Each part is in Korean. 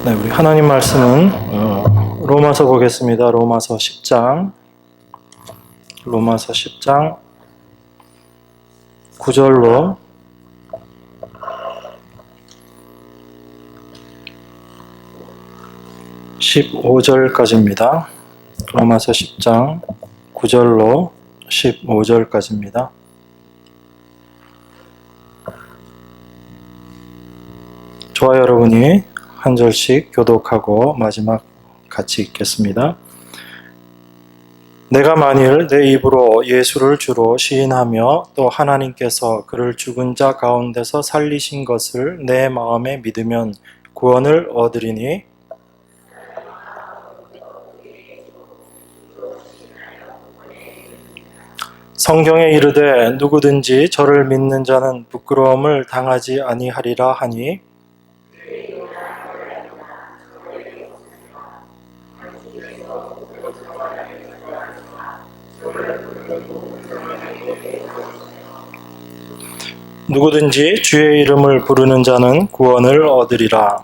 네, 우리 하나님 말씀은 로마서 보겠습니다. 로마서 10장 9절로 15절까지입니다. 로마서 10장 9절로 15절까지입니다. 저와 여러분이 한 절씩 교독하고 마지막 같이 읽겠습니다. 내가 만일 내 입으로 예수를 주로 시인하며 또 하나님께서 그를 죽은 자 가운데서 살리신 것을 내 마음에 믿으면 구원을 얻으리니 성경에 이르되 누구든지 저를 믿는 자는 부끄러움을 당하지 아니하리라 하니 누구든지 주의 이름을 부르는 자는 구원을 얻으리라.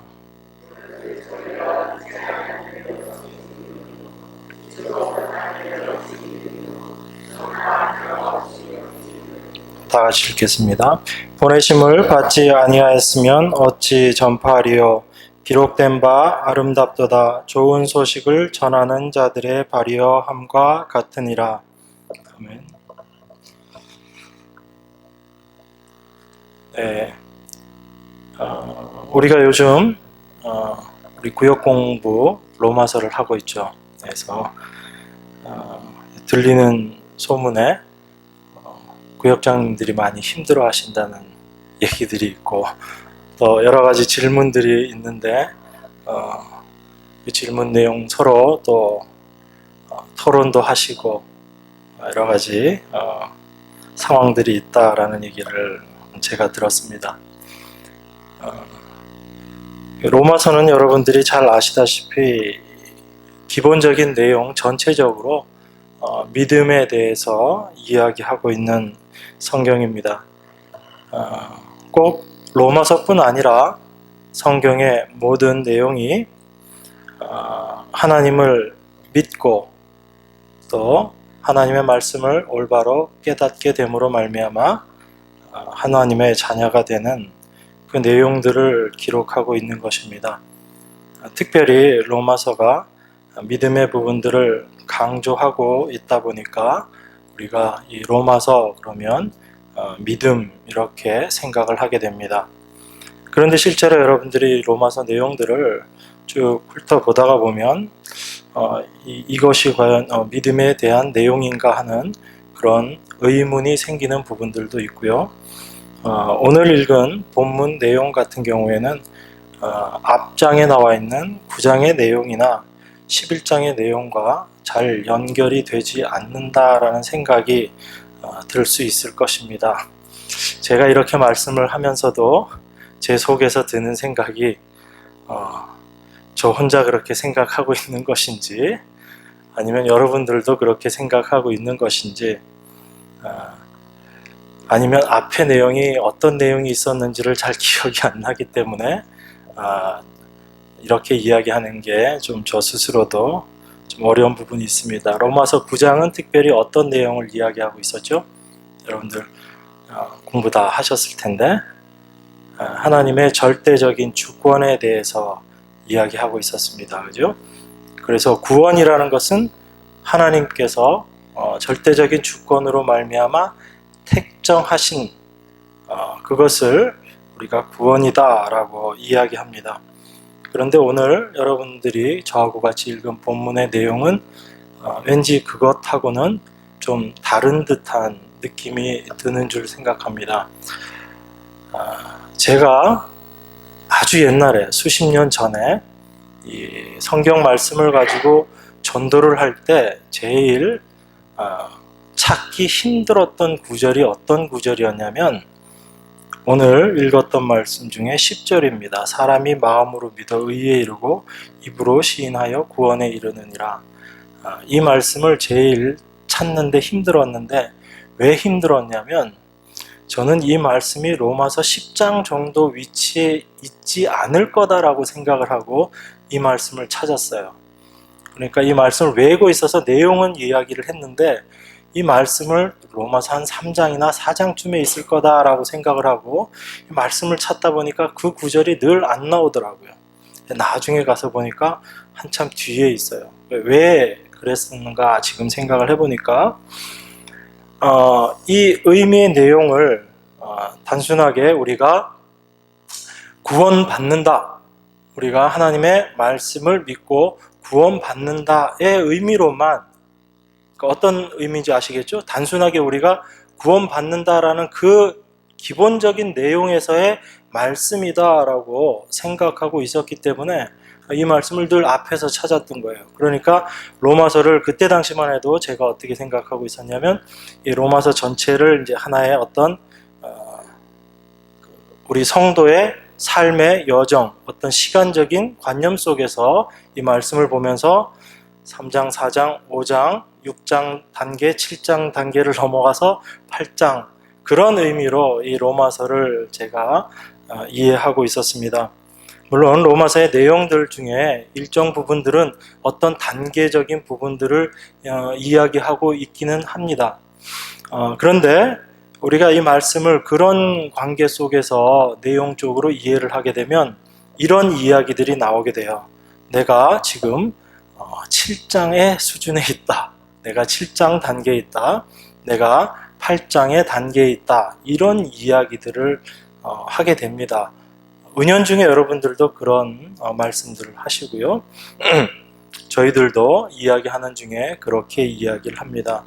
다 같이 읽겠습니다. 보내심을 받지 아니하였으면 어찌 전파하리요. 기록된 바 아름답도다. 좋은 소식을 전하는 자들의 발이여 함과 같으니라. 아멘. 네, 우리가 요즘 우리 구역 공부 로마서를 하고 있죠. 그래서 들리는 소문에 구역장님들이 많이 힘들어 하신다는 얘기들이 있고 또 여러 가지 질문들이 있는데 그 질문 내용 서로 또 토론도 하시고 여러 가지 상황들이 있다라는 얘기를 제가 들었습니다. 로마서는 여러분들이 잘 아시다시피 기본적인 내용 전체적으로 믿음에 대해서 이야기하고 있는 성경입니다. 꼭 로마서뿐 아니라 성경의 모든 내용이 하나님을 믿고 또 하나님의 말씀을 올바로 깨닫게 됨으로 말미암아 하나님의 자녀가 되는 그 내용들을 기록하고 있는 것입니다. 특별히 로마서가 믿음의 부분들을 강조하고 있다 보니까 우리가 이 로마서 그러면 믿음 이렇게 생각을 하게 됩니다. 그런데 실제로 여러분들이 로마서 내용들을 쭉 훑어보다가 보면 이것이 과연 믿음에 대한 내용인가 하는 그런 의문이 생기는 부분들도 있고요. 오늘 읽은 본문 내용 같은 경우에는 앞장에 나와 있는 9장의 내용이나 11장의 내용과 잘 연결이 되지 않는다라는 생각이 들 수 있을 것입니다. 제가 이렇게 말씀을 하면서도 제 속에서 드는 생각이 저 혼자 그렇게 생각하고 있는 것인지 아니면 여러분들도 그렇게 생각하고 있는 것인지 아니면 앞에 내용이 어떤 내용이 있었는지를 잘 기억이 안 나기 때문에 이렇게 이야기하는 게 좀 저 스스로도 좀 어려운 부분이 있습니다. 로마서 9장은 특별히 어떤 내용을 이야기하고 있었죠? 여러분들 공부 다 하셨을 텐데 하나님의 절대적인 주권에 대해서 이야기하고 있었습니다. 그죠? 그래서 구원이라는 것은 하나님께서 절대적인 주권으로 말미암아 택정하신 그것을 우리가 구원이다 라고 이야기합니다. 그런데 오늘 여러분들이 저하고 같이 읽은 본문의 내용은 왠지 그것하고는 좀 다른 듯한 느낌이 드는 줄 생각합니다. 제가 아주 옛날에 수십 년 전에 이 성경 말씀을 가지고 전도를 할 때 제일 찾기 힘들었던 구절이 어떤 구절이었냐면 오늘 읽었던 말씀 중에 10절입니다. 사람이 마음으로 믿어 의에 이르고 입으로 시인하여 구원에 이르느니라. 이 말씀을 제일 찾는데 힘들었는데 왜 힘들었냐면 저는 이 말씀이 로마서 10장 정도 위치에 있지 않을 거다라고 생각을 하고 이 말씀을 찾았어요. 그러니까 이 말씀을 외우고 있어서 내용은 이야기를 했는데 이 말씀을 로마서 한 3장이나 4장쯤에 있을 거다라고 생각을 하고 이 말씀을 찾다 보니까 그 구절이 늘 안 나오더라고요. 나중에 가서 보니까 한참 뒤에 있어요. 왜 그랬는가 지금 생각을 해보니까 이 의미의 내용을 단순하게 우리가 구원받는다, 우리가 하나님의 말씀을 믿고 구원받는다의 의미로만, 그러니까 어떤 의미인지 아시겠죠? 단순하게 우리가 구원받는다라는 그 기본적인 내용에서의 말씀이다라고 생각하고 있었기 때문에 이 말씀을 늘 앞에서 찾았던 거예요. 그러니까 로마서를 그때 당시만 해도 제가 어떻게 생각하고 있었냐면 이 로마서 전체를 이제 하나의 어떤 우리 성도의 삶의 여정, 어떤 시간적인 관념 속에서 이 말씀을 보면서 3장, 4장, 5장, 6장 단계, 7장 단계를 넘어가서 8장, 그런 의미로 이 로마서를 제가 이해하고 있었습니다. 물론 로마서의 내용들 중에 일정 부분들은 어떤 단계적인 부분들을 이야기하고 있기는 합니다. 그런데 우리가 이 말씀을 그런 관계 속에서 내용적으로 이해를 하게 되면 이런 이야기들이 나오게 돼요. 내가 지금 7장의 수준에 있다. 내가 7장 단계에 있다. 내가 8장의 단계에 있다. 이런 이야기들을 하게 됩니다. 은연중에 여러분들도 그런 말씀들을 하시고요. 저희들도 이야기하는 중에 그렇게 이야기를 합니다.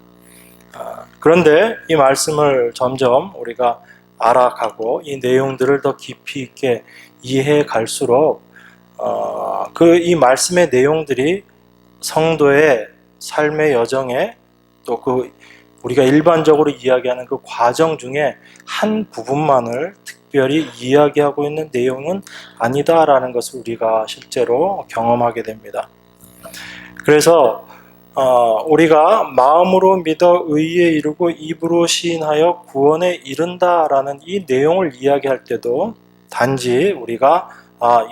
그런데 이 말씀을 점점 우리가 알아가고 이 내용들을 더 깊이 있게 이해해 갈수록 이 말씀의 내용들이 성도의 삶의 여정에 또 우리가 일반적으로 이야기하는 그 과정 중에 한 부분만을 특별히 이야기하고 있는 내용은 아니다라는 것을 우리가 실제로 경험하게 됩니다. 그래서 우리가 마음으로 믿어 의에 이르고 입으로 시인하여 구원에 이른다라는 이 내용을 이야기할 때도 단지 우리가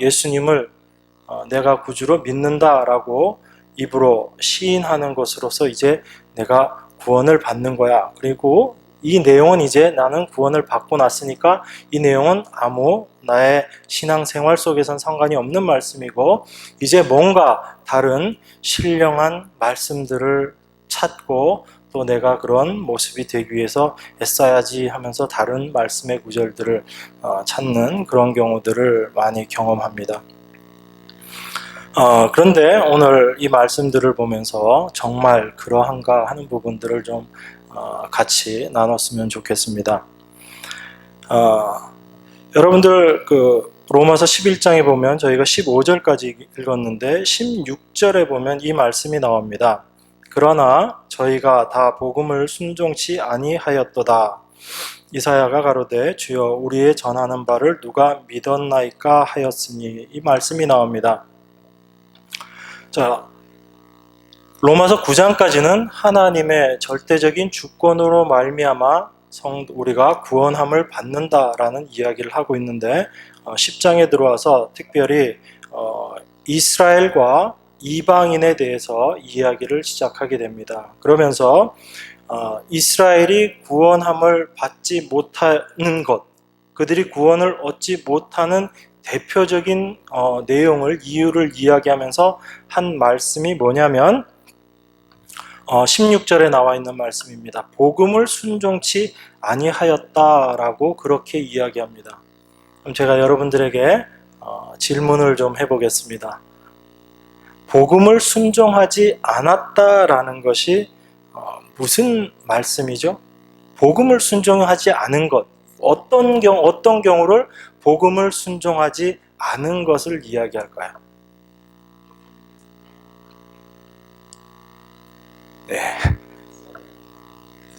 예수님을 내가 구주로 믿는다라고 입으로 시인하는 것으로서 이제 내가 구원을 받는 거야. 그리고 이 내용은 이제 나는 구원을 받고 났으니까 이 내용은 아무 나의 신앙생활 속에선 상관이 없는 말씀이고 이제 뭔가 다른 신령한 말씀들을 찾고 또 내가 그런 모습이 되기 위해서 애써야지 하면서 다른 말씀의 구절들을 찾는 그런 경우들을 많이 경험합니다. 그런데 오늘 이 말씀들을 보면서 정말 그러한가 하는 부분들을 좀 같이 나눴으면 좋겠습니다. 여러분들 로마서 11장에 보면 저희가 15절까지 읽었는데 16절에 보면 이 말씀이 나옵니다. 그러나 저희가 다 복음을 순종치 아니하였도다. 이사야가 가로되 주여 우리의 전하는 바를 누가 믿었나이까 하였으니, 이 말씀이 나옵니다. 자, 로마서 9장까지는 하나님의 절대적인 주권으로 말미암아 우리가 구원함을 받는다라는 이야기를 하고 있는데 10장에 들어와서 특별히 이스라엘과 이방인에 대해서 이야기를 시작하게 됩니다. 그러면서 이스라엘이 구원함을 받지 못하는 것, 그들이 구원을 얻지 못하는 대표적인 이유를 이야기하면서 한 말씀이 뭐냐면 16절에 나와 있는 말씀입니다. 복음을 순종치 아니하였다라고 그렇게 이야기합니다. 그럼 제가 여러분들에게 질문을 좀 해보겠습니다. 복음을 순종하지 않았다라는 것이 무슨 말씀이죠? 복음을 순종하지 않은 것, 어떤 경우를 복음을 순종하지 않은 것을 이야기할까요? 네.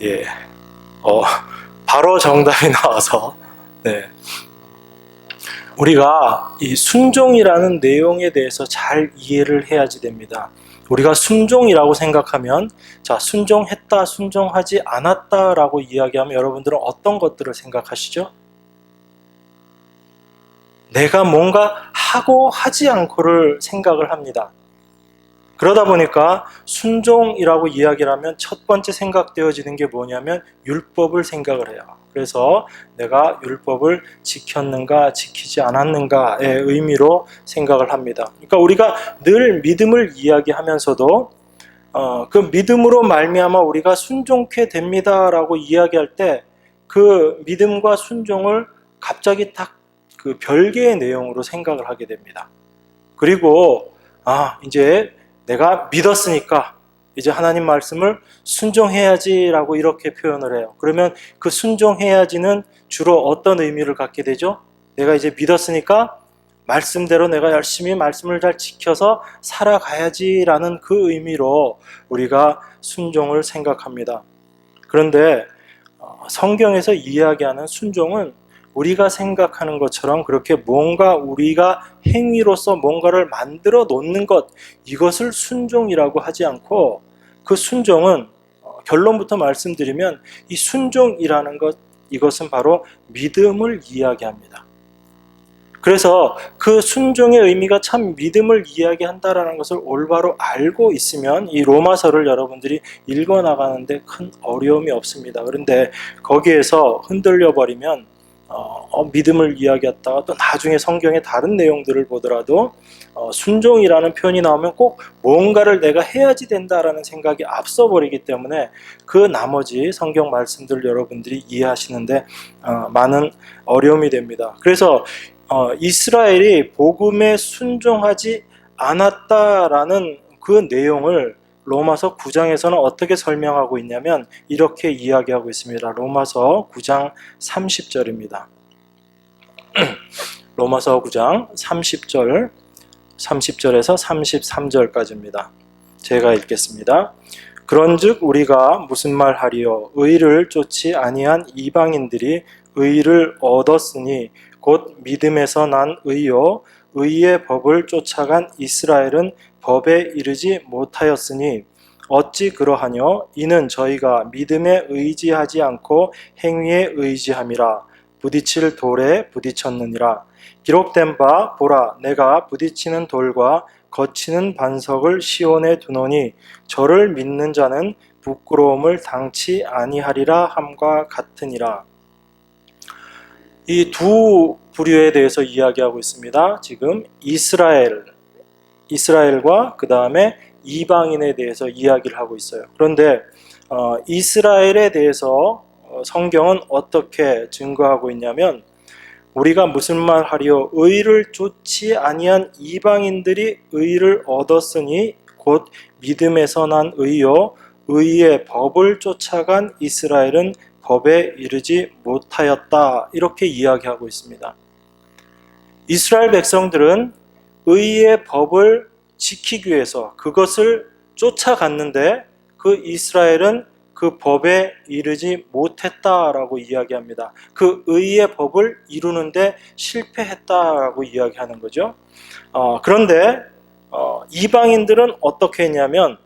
예. 바로 정답이 나와서, 네. 우리가 이 순종이라는 내용에 대해서 잘 이해를 해야지 됩니다. 우리가 순종이라고 생각하면, 자, 순종했다, 순종하지 않았다라고 이야기하면 여러분들은 어떤 것들을 생각하시죠? 내가 뭔가 하고 하지 않고를 생각을 합니다. 그러다 보니까 순종이라고 이야기를 하면 첫 번째 생각되어지는 게 뭐냐면 율법을 생각을 해요. 그래서 내가 율법을 지켰는가 지키지 않았는가의 의미로 생각을 합니다. 그러니까 우리가 늘 믿음을 이야기하면서도 그 믿음으로 말미암아 우리가 순종케 됩니다라고 이야기할 때 그 믿음과 순종을 갑자기 딱 그 별개의 내용으로 생각을 하게 됩니다. 그리고 이제 내가 믿었으니까 이제 하나님 말씀을 순종해야지라고 이렇게 표현을 해요. 그러면 그 순종해야지는 주로 어떤 의미를 갖게 되죠? 내가 이제 믿었으니까 말씀대로 내가 열심히 말씀을 잘 지켜서 살아가야지라는 그 의미로 우리가 순종을 생각합니다. 그런데 성경에서 이야기하는 순종은 우리가 생각하는 것처럼 그렇게 뭔가 우리가 행위로서 뭔가를 만들어 놓는 것, 이것을 순종이라고 하지 않고, 그 순종은 결론부터 말씀드리면 이 순종이라는 것, 이것은 바로 믿음을 이야기합니다. 그래서 그 순종의 의미가 참 믿음을 이야기한다라는 것을 올바로 알고 있으면 이 로마서를 여러분들이 읽어나가는데 큰 어려움이 없습니다. 그런데 거기에서 흔들려 버리면 믿음을 이야기했다가 또 나중에 성경의 다른 내용들을 보더라도 순종이라는 표현이 나오면 꼭 뭔가를 내가 해야지 된다라는 생각이 앞서 버리기 때문에 그 나머지 성경 말씀들 여러분들이 이해하시는데 많은 어려움이 됩니다. 그래서 이스라엘이 복음에 순종하지 않았다라는 그 내용을 로마서 9장에서는 어떻게 설명하고 있냐면 이렇게 이야기하고 있습니다. 로마서 9장 30절입니다. 로마서 9장 30절에서 33절까지입니다. 제가 읽겠습니다. 그런즉 우리가 무슨 말하리요? 의를 쫓지 아니한 이방인들이 의를 얻었으니 곧 믿음에서 난 의요 의의 법을 쫓아간 이스라엘은 법에 이르지 못하였으니 어찌 그러하뇨? 이는 저희가 믿음에 의지하지 않고 행위에 의지함이라. 부딪힐 돌에 부딪혔느니라. 기록된 바 보라 내가 부딪히는 돌과 거치는 반석을 시온에 두노니 저를 믿는 자는 부끄러움을 당치 아니하리라 함과 같으니라. 이 두 부류에 대해서 이야기하고 있습니다. 지금 이스라엘과 그 다음에 이방인에 대해서 이야기를 하고 있어요. 그런데 이스라엘에 대해서 성경은 어떻게 증거하고 있냐면 우리가 무슨 말 하리요? 의를 쫓지 아니한 이방인들이 의를 얻었으니 곧 믿음에서 난 의요 의의 법을 쫓아간 이스라엘은 법에 이르지 못하였다. 이렇게 이야기하고 있습니다. 이스라엘 백성들은 의의 법을 지키기 위해서 그것을 쫓아갔는데 그 이스라엘은 그 법에 이르지 못했다라고 이야기합니다. 그 의의 법을 이루는데 실패했다라고 이야기하는 거죠. 그런데 이방인들은 어떻게 했냐면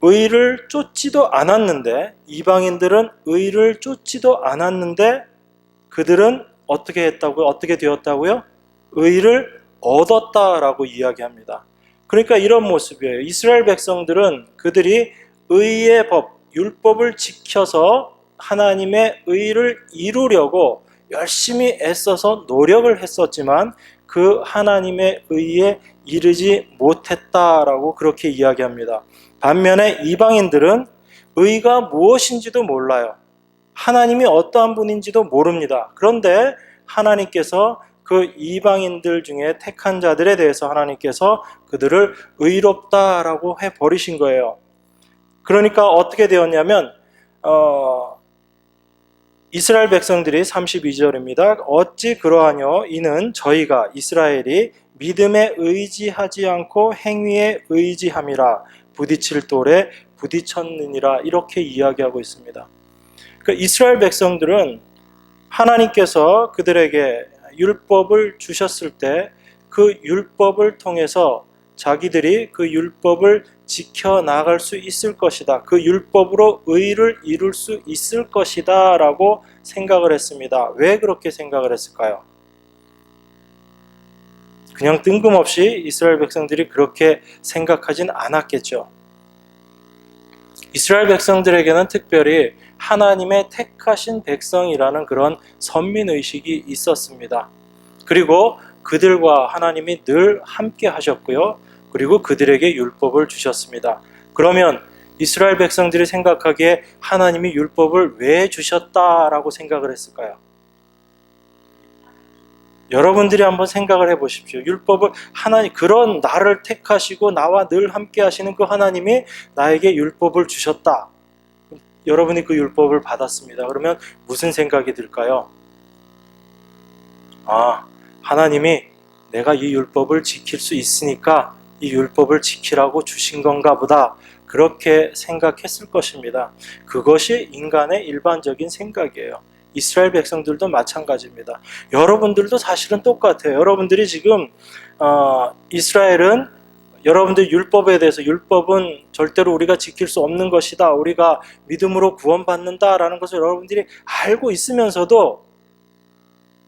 의를 쫓지도 않았는데 이방인들은 의를 쫓지도 않았는데 그들은 어떻게 되었다고요? 의를 얻었다라고 이야기합니다. 그러니까 이런 모습이에요. 이스라엘 백성들은 그들이 의의 법, 율법을 지켜서 하나님의 의를 이루려고 열심히 애써서 노력을 했었지만 그 하나님의 의에 이르지 못했다라고 그렇게 이야기합니다. 반면에 이방인들은 의가 무엇인지도 몰라요. 하나님이 어떠한 분인지도 모릅니다. 그런데 하나님께서 그 이방인들 중에 택한 자들에 대해서 하나님께서 그들을 의롭다라고 해버리신 거예요. 그러니까 어떻게 되었냐면 이스라엘 백성들이 32절입니다. 어찌 그러하뇨? 이는 저희가 이스라엘이 믿음에 의지하지 않고 행위에 의지함이라. 부딪힐 돌에 부딪혔느니라. 이렇게 이야기하고 있습니다. 그러니까 이스라엘 백성들은 하나님께서 그들에게 율법을 주셨을 때 그 율법을 통해서 자기들이 그 율법을 지켜나갈 수 있을 것이다. 그 율법으로 의를 이룰 수 있을 것이다 라고 생각을 했습니다. 왜 그렇게 생각을 했을까요? 그냥 뜬금없이 이스라엘 백성들이 그렇게 생각하진 않았겠죠. 이스라엘 백성들에게는 특별히 하나님의 택하신 백성이라는 그런 선민의식이 있었습니다. 그리고 그들과 하나님이 늘 함께 하셨고요. 그리고 그들에게 율법을 주셨습니다. 그러면 이스라엘 백성들이 생각하기에 하나님이 율법을 왜 주셨다라고 생각을 했을까요? 여러분들이 한번 생각을 해보십시오. 율법을 하나님, 그런 나를 택하시고 나와 늘 함께 하시는 그 하나님이 나에게 율법을 주셨다. 여러분이 그 율법을 받았습니다. 그러면 무슨 생각이 들까요? 하나님이 내가 이 율법을 지킬 수 있으니까 이 율법을 지키라고 주신 건가 보다. 그렇게 생각했을 것입니다. 그것이 인간의 일반적인 생각이에요. 이스라엘 백성들도 마찬가지입니다. 여러분들도 사실은 똑같아요. 여러분들이 지금 이스라엘은 여러분들 율법에 대해서 율법은 절대로 우리가 지킬 수 없는 것이다. 우리가 믿음으로 구원받는다라는 것을 여러분들이 알고 있으면서도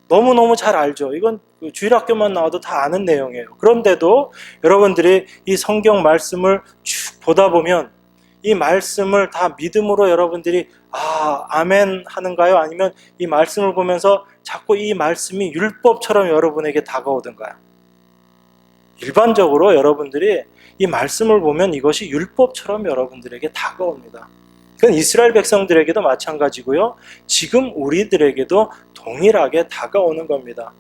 너무너무 잘 알죠. 이건 주일학교만 나와도 다 아는 내용이에요. 그런데도 여러분들이 이 성경 말씀을 쭉 보다 보면 이 말씀을 다 믿음으로 여러분들이 아멘 하는가요? 아니면 이 말씀을 보면서 자꾸 이 말씀이 율법처럼 여러분에게 다가오던가요? 일반적으로 여러분들이 이 말씀을 보면 이것이 율법처럼 여러분들에게 다가옵니다. 그건 이스라엘 백성들에게도 마찬가지고요. 지금 우리들에게도 동일하게 다가오는 겁니다.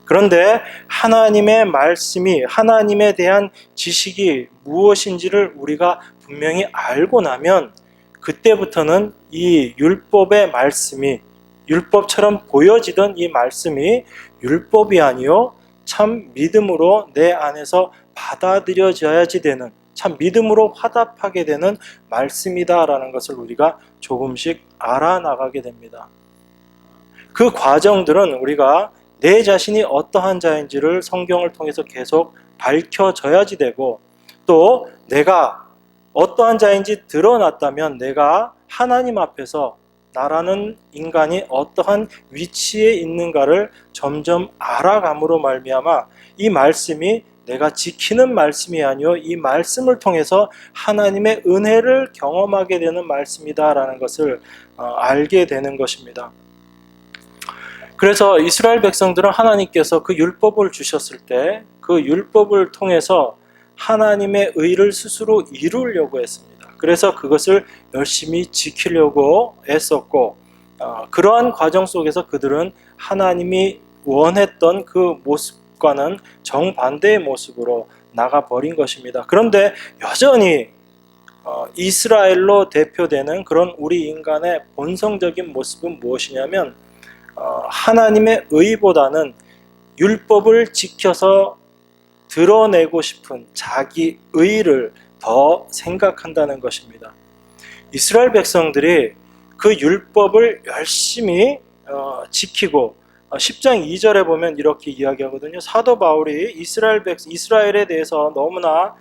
그런데 하나님의 말씀이, 하나님에 대한 지식이 무엇인지를 우리가 분명히 알고 나면 그때부터는 이 율법의 말씀이, 율법처럼 보여지던 이 말씀이 율법이 아니요 참 믿음으로 내 안에서 받아들여져야지 되는, 참 믿음으로 화답하게 되는 말씀이다라는 것을 우리가 조금씩 알아나가게 됩니다. 그 과정들은 우리가 내 자신이 어떠한 자인지를 성경을 통해서 계속 밝혀져야지 되고, 또 내가 어떠한 자인지 드러났다면 내가 하나님 앞에서 나라는 인간이 어떠한 위치에 있는가를 점점 알아감으로 말미암아 이 말씀이 내가 지키는 말씀이 아니요 이 말씀을 통해서 하나님의 은혜를 경험하게 되는 말씀이다라는 것을 알게 되는 것입니다. 그래서 이스라엘 백성들은 하나님께서 그 율법을 주셨을 때 그 율법을 통해서 하나님의 의를 스스로 이루려고 했습니다. 그래서 그것을 열심히 지키려고 애썼고, 그러한 과정 속에서 그들은 하나님이 원했던 그 모습과는 정반대의 모습으로 나가버린 것입니다. 그런데 여전히 이스라엘로 대표되는 그런 우리 인간의 본성적인 모습은 무엇이냐면 하나님의 의보다는 율법을 지켜서 드러내고 싶은 자기 의를 더 생각한다는 것입니다. 이스라엘 백성들이 그 율법을 열심히 지키고 10장 2절에 보면 이렇게 이야기하거든요. 사도 바울이 이스라엘에 대해서 너무나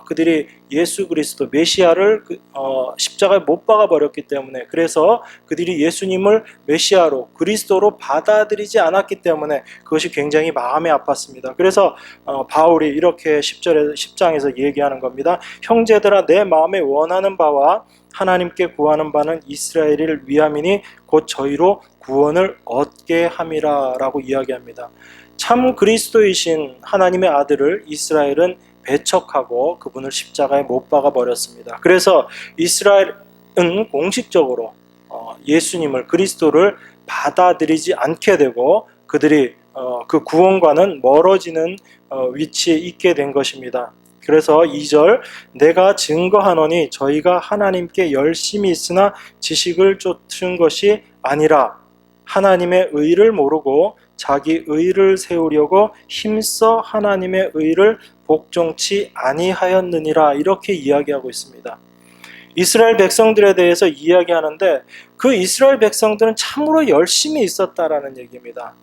그들이 예수 그리스도 메시아를 십자가에 못 박아 버렸기 때문에, 그래서 그들이 예수님을 메시아로 그리스도로 받아들이지 않았기 때문에 그것이 굉장히 마음이 아팠습니다. 그래서 바울이 이렇게 10장에서 얘기하는 겁니다. 형제들아, 내 마음에 원하는 바와 하나님께 구하는 바는 이스라엘을 위함이니 곧 저희로 구원을 얻게 함이라 라고 이야기합니다. 참 그리스도이신 하나님의 아들을 이스라엘은 배척하고 그분을 십자가에 못 박아 버렸습니다. 그래서 이스라엘은 공식적으로 예수님을, 그리스도를 받아들이지 않게 되고 그들이 그 구원과는 멀어지는 위치에 있게 된 것입니다. 그래서 2절, 내가 증거하노니 저희가 하나님께 열심히 있으나 지식을 쫓은 것이 아니라 하나님의 의를 모르고 자기 의를 세우려고 힘써 하나님의 의를 복종치 아니하였느니라, 이렇게 이야기하고 있습니다. 이스라엘 백성들에 대해서 이야기하는데 그 이스라엘 백성들은 참으로 열심히 있었다라는 얘기입니다.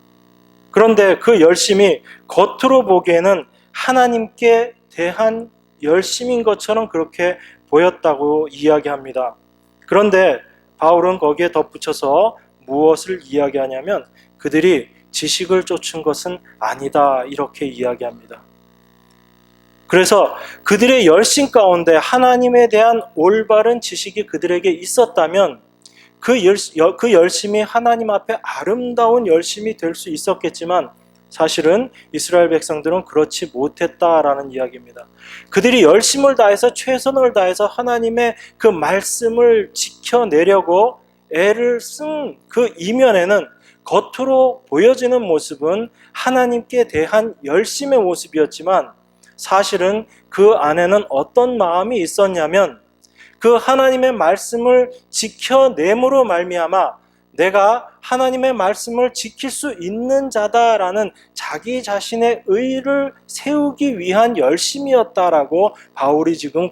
그런데 그 열심이 겉으로 보기에는 하나님께 대한 열심인 것처럼 그렇게 보였다고 이야기합니다. 그런데 바울은 거기에 덧붙여서 무엇을 이야기하냐면 그들이 지식을 쫓은 것은 아니다 이렇게 이야기합니다. 그래서 그들의 열심 가운데 하나님에 대한 올바른 지식이 그들에게 있었다면 그 열심이 하나님 앞에 아름다운 열심이 될 수 있었겠지만 사실은 이스라엘 백성들은 그렇지 못했다라는 이야기입니다. 그들이 열심을 다해서 최선을 다해서 하나님의 그 말씀을 지켜내려고 애를 쓴 그 이면에는 겉으로 보여지는 모습은 하나님께 대한 열심의 모습이었지만 사실은 그 안에는 어떤 마음이 있었냐면 그 하나님의 말씀을 지켜냄으로 말미암아 내가 하나님의 말씀을 지킬 수 있는 자다라는 자기 자신의 의를 세우기 위한 열심이었다라고 바울이 지금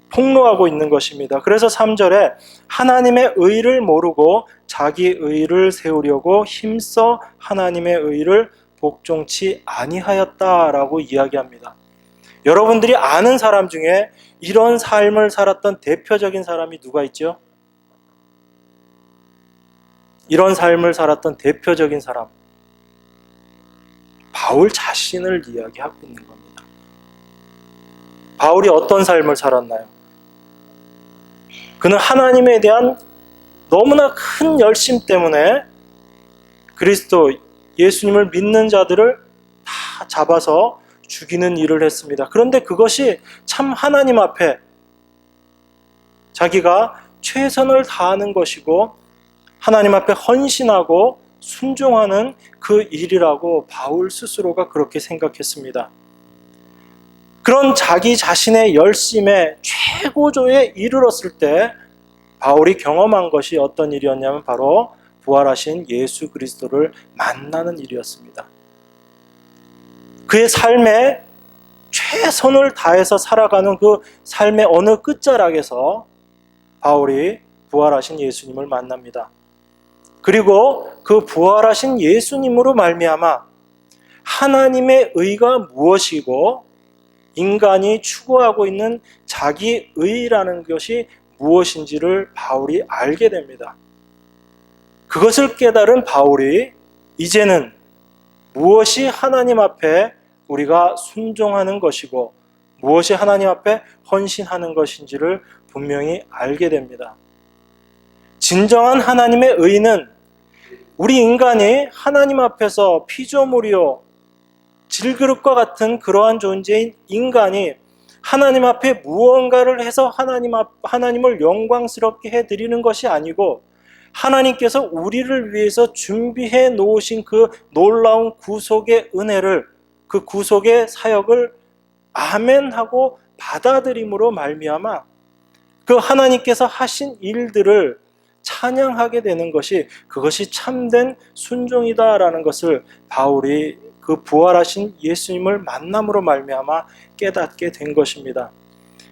폭로하고 있는 것입니다. 그래서 3절에 하나님의 의를 모르고 자기 의를 세우려고 힘써 하나님의 의를 복종치 아니하였다라고 이야기합니다. 여러분들이 아는 사람 중에 이런 삶을 살았던 대표적인 사람이 누가 있죠? 이런 삶을 살았던 대표적인 사람, 바울 자신을 이야기하고 있는 겁니다. 바울이 어떤 삶을 살았나요? 그는 하나님에 대한 너무나 큰 열심 때문에 그리스도 예수님을 믿는 자들을 다 잡아서 죽이는 일을 했습니다. 그런데 그것이 참 하나님 앞에 자기가 최선을 다하는 것이고 하나님 앞에 헌신하고 순종하는 그 일이라고 바울 스스로가 그렇게 생각했습니다. 그런 자기 자신의 열심에 최고조에 이르렀을 때 바울이 경험한 것이 어떤 일이었냐면 바로 부활하신 예수 그리스도를 만나는 일이었습니다. 그의 삶에 최선을 다해서 살아가는 그 삶의 어느 끝자락에서 바울이 부활하신 예수님을 만납니다. 그리고 그 부활하신 예수님으로 말미암아 하나님의 의가 무엇이고 인간이 추구하고 있는 자기 의라는 것이 무엇인지를 바울이 알게 됩니다. 그것을 깨달은 바울이 이제는 무엇이 하나님 앞에 우리가 순종하는 것이고 무엇이 하나님 앞에 헌신하는 것인지를 분명히 알게 됩니다. 진정한 하나님의 의는 우리 인간이 하나님 앞에서 피조물이요 질그릇과 같은 그러한 존재인 인간이 하나님 앞에 무언가를 해서 하나님을 영광스럽게 해드리는 것이 아니고 하나님께서 우리를 위해서 준비해 놓으신 그 놀라운 구속의 은혜를 그 구속의 사역을 아멘하고 받아들임으로 말미암아 그 하나님께서 하신 일들을 찬양하게 되는 것이 그것이 참된 순종이다라는 것을 바울이 그 부활하신 예수님을 만남으로 말미암아 깨닫게 된 것입니다.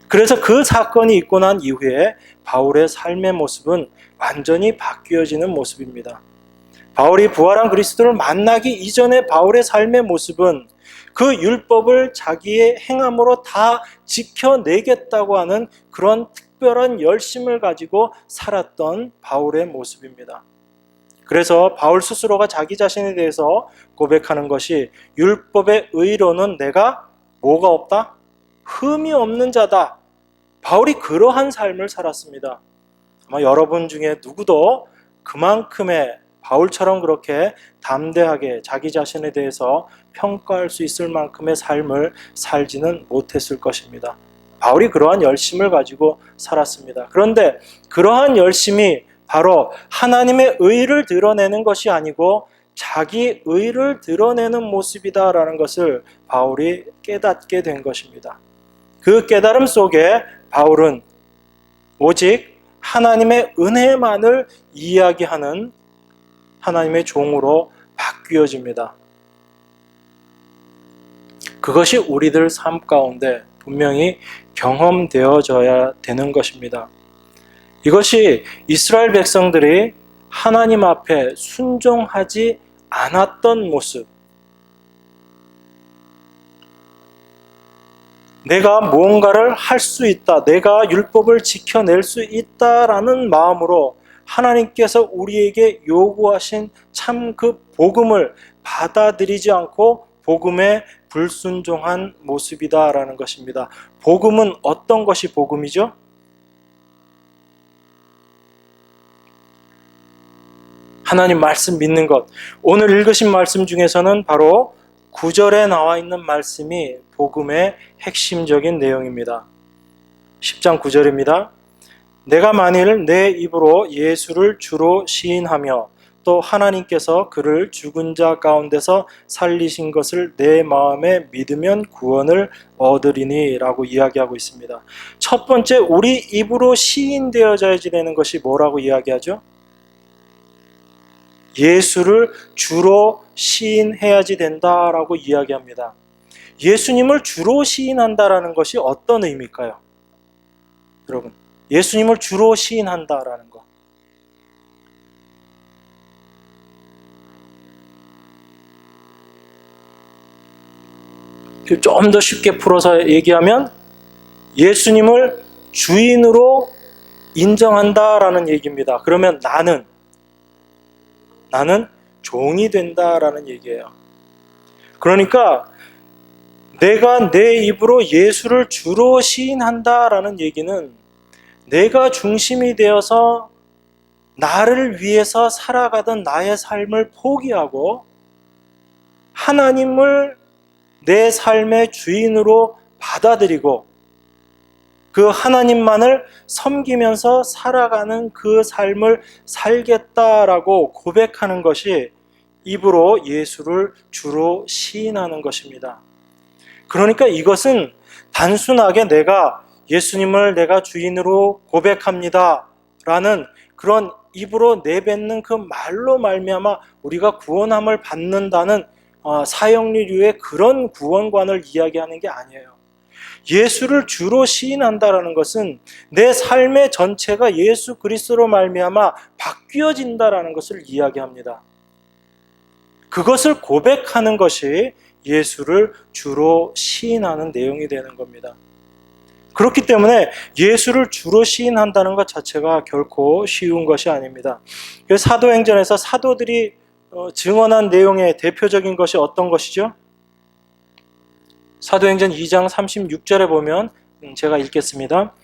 그래서 그 사건이 있고 난 이후에 바울의 삶의 모습은 완전히 바뀌어지는 모습입니다. 바울이 부활한 그리스도를 만나기 이전의 바울의 삶의 모습은 그 율법을 자기의 행함으로 다 지켜내겠다고 하는 그런 특별한 열심을 가지고 살았던 바울의 모습입니다. 그래서 바울 스스로가 자기 자신에 대해서 고백하는 것이 율법의 의로는 내가 뭐가 없다? 흠이 없는 자다. 바울이 그러한 삶을 살았습니다. 아마 여러분 중에 누구도 그만큼의 바울처럼 그렇게 담대하게 자기 자신에 대해서 평가할 수 있을 만큼의 삶을 살지는 못했을 것입니다. 바울이 그러한 열심을 가지고 살았습니다. 그런데 그러한 열심이 바로 하나님의 의를 드러내는 것이 아니고 자기 의를 드러내는 모습이다라는 것을 바울이 깨닫게 된 것입니다. 그 깨달음 속에 바울은 오직 하나님의 은혜만을 이야기하는 하나님의 종으로 바뀌어집니다. 그것이 우리들 삶 가운데 분명히 경험되어져야 되는 것입니다. 이것이 이스라엘 백성들이 하나님 앞에 순종하지 않았던 모습, 내가 무언가를 할 수 있다, 내가 율법을 지켜낼 수 있다라는 마음으로 하나님께서 우리에게 요구하신 참 그 복음을 받아들이지 않고 복음에 불순종한 모습이다라는 것입니다. 복음은 어떤 것이 복음이죠? 하나님 말씀 믿는 것. 오늘 읽으신 말씀 중에서는 바로 9절에 나와 있는 말씀이 복음의 핵심적인 내용입니다. 10장 9절입니다. 내가 만일 내 입으로 예수를 주로 시인하며 또 하나님께서 그를 죽은 자 가운데서 살리신 것을 내 마음에 믿으면 구원을 얻으리니 라고 이야기하고 있습니다. 첫 번째, 우리 입으로 시인되어져야지 되는 것이 뭐라고 이야기하죠? 예수를 주로 시인해야지 된다라고 이야기합니다. 예수님을 주로 시인한다라는 것이 어떤 의미일까요? 여러분, 예수님을 주로 시인한다라는 것. 좀 더 쉽게 풀어서 얘기하면 예수님을 주인으로 인정한다라는 얘기입니다. 그러면 나는 종이 된다라는 얘기예요. 그러니까 내가 내 입으로 예수를 주로 시인한다라는 얘기는 내가 중심이 되어서 나를 위해서 살아가던 나의 삶을 포기하고 하나님을 내 삶의 주인으로 받아들이고 그 하나님만을 섬기면서 살아가는 그 삶을 살겠다라고 고백하는 것이 입으로 예수를 주로 시인하는 것입니다. 그러니까 이것은 단순하게 내가 예수님을 내가 주인으로 고백합니다 라는 그런 입으로 내뱉는 그 말로 말미암아 우리가 구원함을 받는다는 사형리류의 그런 구원관을 이야기하는 게 아니에요. 예수를 주로 시인한다라는 것은 내 삶의 전체가 예수 그리스도로 말미암아 바뀌어진다라는 것을 이야기합니다. 그것을 고백하는 것이 예수를 주로 시인하는 내용이 되는 겁니다. 그렇기 때문에 예수를 주로 시인한다는 것 자체가 결코 쉬운 것이 아닙니다. 사도행전에서 사도들이 증언한 내용의 대표적인 것이 어떤 것이죠? 사도행전 2장 36절에 보면 제가 읽겠습니다.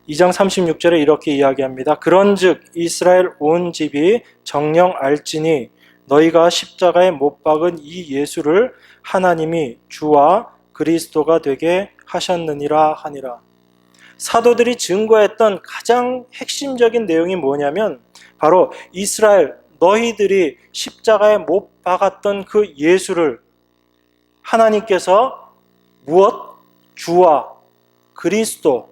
2장 36절에 이렇게 이야기합니다. 그런즉 이스라엘 온 집이 정녕 알지니 너희가 십자가에 못 박은 이 예수를 하나님이 주와 그리스도가 되게 하셨느니라 하니라. 사도들이 증거했던 가장 핵심적인 내용이 뭐냐면 바로 이스라엘 너희들이 십자가에 못 박았던 그 예수를 하나님께서 무엇? 주와 그리스도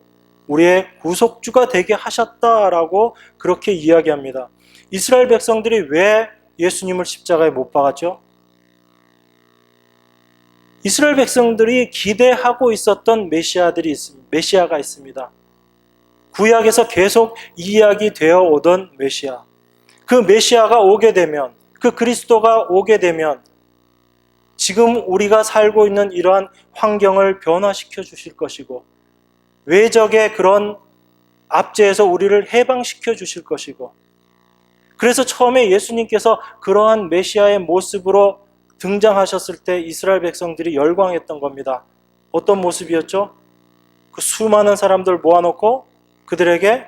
우리의 구속주가 되게 하셨다라고 그렇게 이야기합니다. 이스라엘 백성들이 왜 예수님을 십자가에 못 박았죠? 이스라엘 백성들이 기대하고 있었던 메시아가 있습니다. 구약에서 계속 이야기되어 오던 메시아. 그 메시아가 오게 되면, 그 그리스도가 오게 되면 지금 우리가 살고 있는 이러한 환경을 변화시켜 주실 것이고 외적의 그런 압제에서 우리를 해방시켜 주실 것이고 그래서 처음에 예수님께서 그러한 메시아의 모습으로 등장하셨을 때 이스라엘 백성들이 열광했던 겁니다. 어떤 모습이었죠? 그 수많은 사람들 모아놓고 그들에게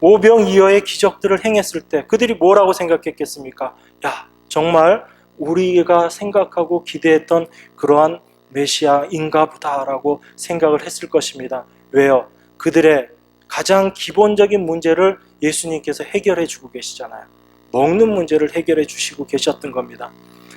오병이어의 기적들을 행했을 때 그들이 뭐라고 생각했겠습니까? 야, 정말 우리가 생각하고 기대했던 그러한 메시아인가 보다라고 생각을 했을 것입니다. 왜요? 그들의 가장 기본적인 문제를 예수님께서 해결해 주고 계시잖아요. 먹는 문제를 해결해 주시고 계셨던 겁니다.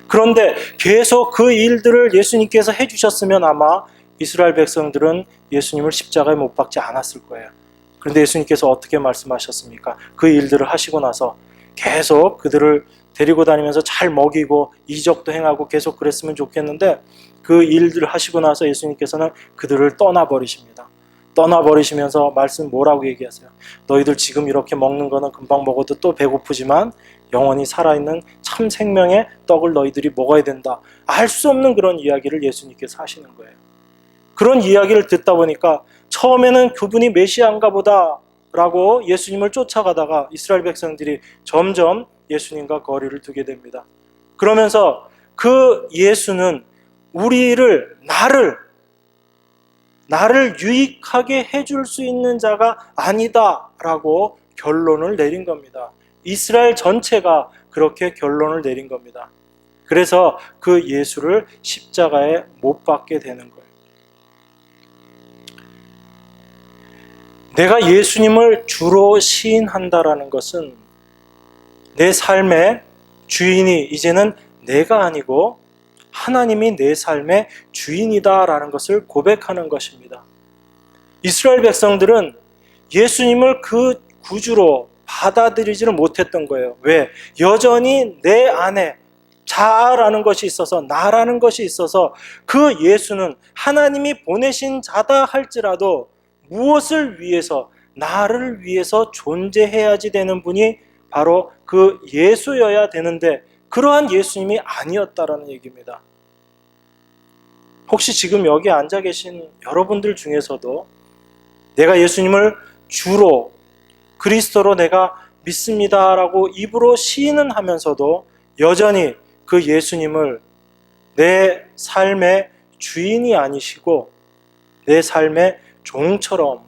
그런데 계속 그 일들을 예수님께서 해주셨으면 아마 이스라엘 백성들은 예수님을 십자가에 못 박지 않았을 거예요. 그런데 예수님께서 어떻게 말씀하셨습니까? 그 일들을 하시고 나서 계속 그들을 데리고 다니면서 잘 먹이고 이적도 행하고 계속 그랬으면 좋겠는데 그 일들을 하시고 나서 예수님께서는 그들을 떠나버리십니다. 떠나버리시면서 말씀 뭐라고 얘기하세요? 너희들 지금 이렇게 먹는 거는 금방 먹어도 또 배고프지만 영원히 살아있는 참 생명의 떡을 너희들이 먹어야 된다. 알 수 없는 그런 이야기를 예수님께서 하시는 거예요. 그런 이야기를 듣다 보니까 처음에는 그분이 메시아인가 보다 라고 예수님을 쫓아가다가 이스라엘 백성들이 점점 예수님과 거리를 두게 됩니다. 그러면서 그 예수는 나를 유익하게 해줄 수 있는 자가 아니다 라고 결론을 내린 겁니다. 이스라엘 전체가 그렇게 결론을 내린 겁니다. 그래서 그 예수를 십자가에 못 박게 되는 거예요. 내가 예수님을 주로 시인한다라는 것은 내 삶의 주인이 이제는 내가 아니고 하나님이 내 삶의 주인이다라는 것을 고백하는 것입니다. 이스라엘 백성들은 예수님을 그 구주로 받아들이지를 못했던 거예요. 왜? 여전히 내 안에 자아라는 것이 있어서, 나라는 것이 있어서 그 예수는 하나님이 보내신 자다 할지라도 무엇을 위해서, 나를 위해서 존재해야지 되는 분이 바로 그 예수여야 되는데 그러한 예수님이 아니었다라는 얘기입니다. 혹시 지금 여기 앉아 계신 여러분들 중에서도 내가 예수님을 주로 그리스도로 내가 믿습니다라고 입으로 시인은 하면서도 여전히 그 예수님을 내 삶의 주인이 아니시고 내 삶의 종처럼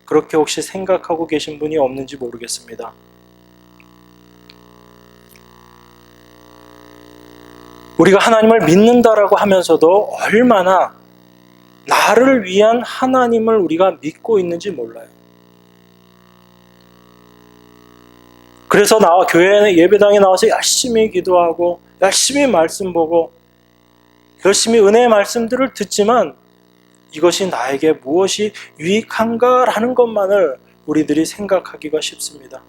그렇게 혹시 생각하고 계신 분이 없는지 모르겠습니다. 우리가 하나님을 믿는다라고 하면서도 얼마나 나를 위한 하나님을 우리가 믿고 있는지 몰라요. 그래서 교회 예배당에 나와서 열심히 기도하고 열심히 말씀 보고 열심히 은혜의 말씀들을 듣지만 이것이 나에게 무엇이 유익한가라는 것만을 우리들이 생각하기가 쉽습니다.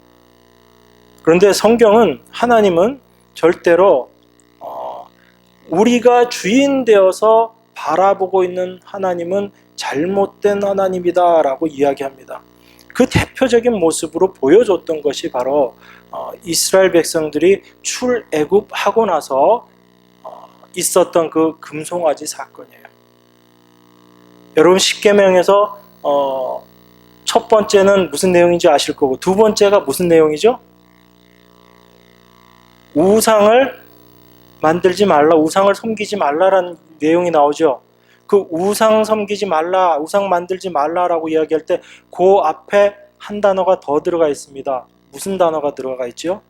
그런데 성경은, 하나님은 절대로 우리가 주인 되어서 바라보고 있는 하나님은 잘못된 하나님이다라고 이야기합니다. 그 대표적인 모습으로 보여줬던 것이 바로 이스라엘 백성들이 출애굽하고 나서 있었던 그 금송아지 사건이에요. 여러분, 십계명에서 첫 번째는 무슨 내용인지 아실 거고 두 번째가 무슨 내용이죠? 우상을 만들지 말라, 우상을 섬기지 말라라는 내용이 나오죠. 그 우상 섬기지 말라, 우상 만들지 말라라고 이야기할 때 그 앞에 한 단어가 더 들어가 있습니다. 무슨 단어가 들어가 있죠?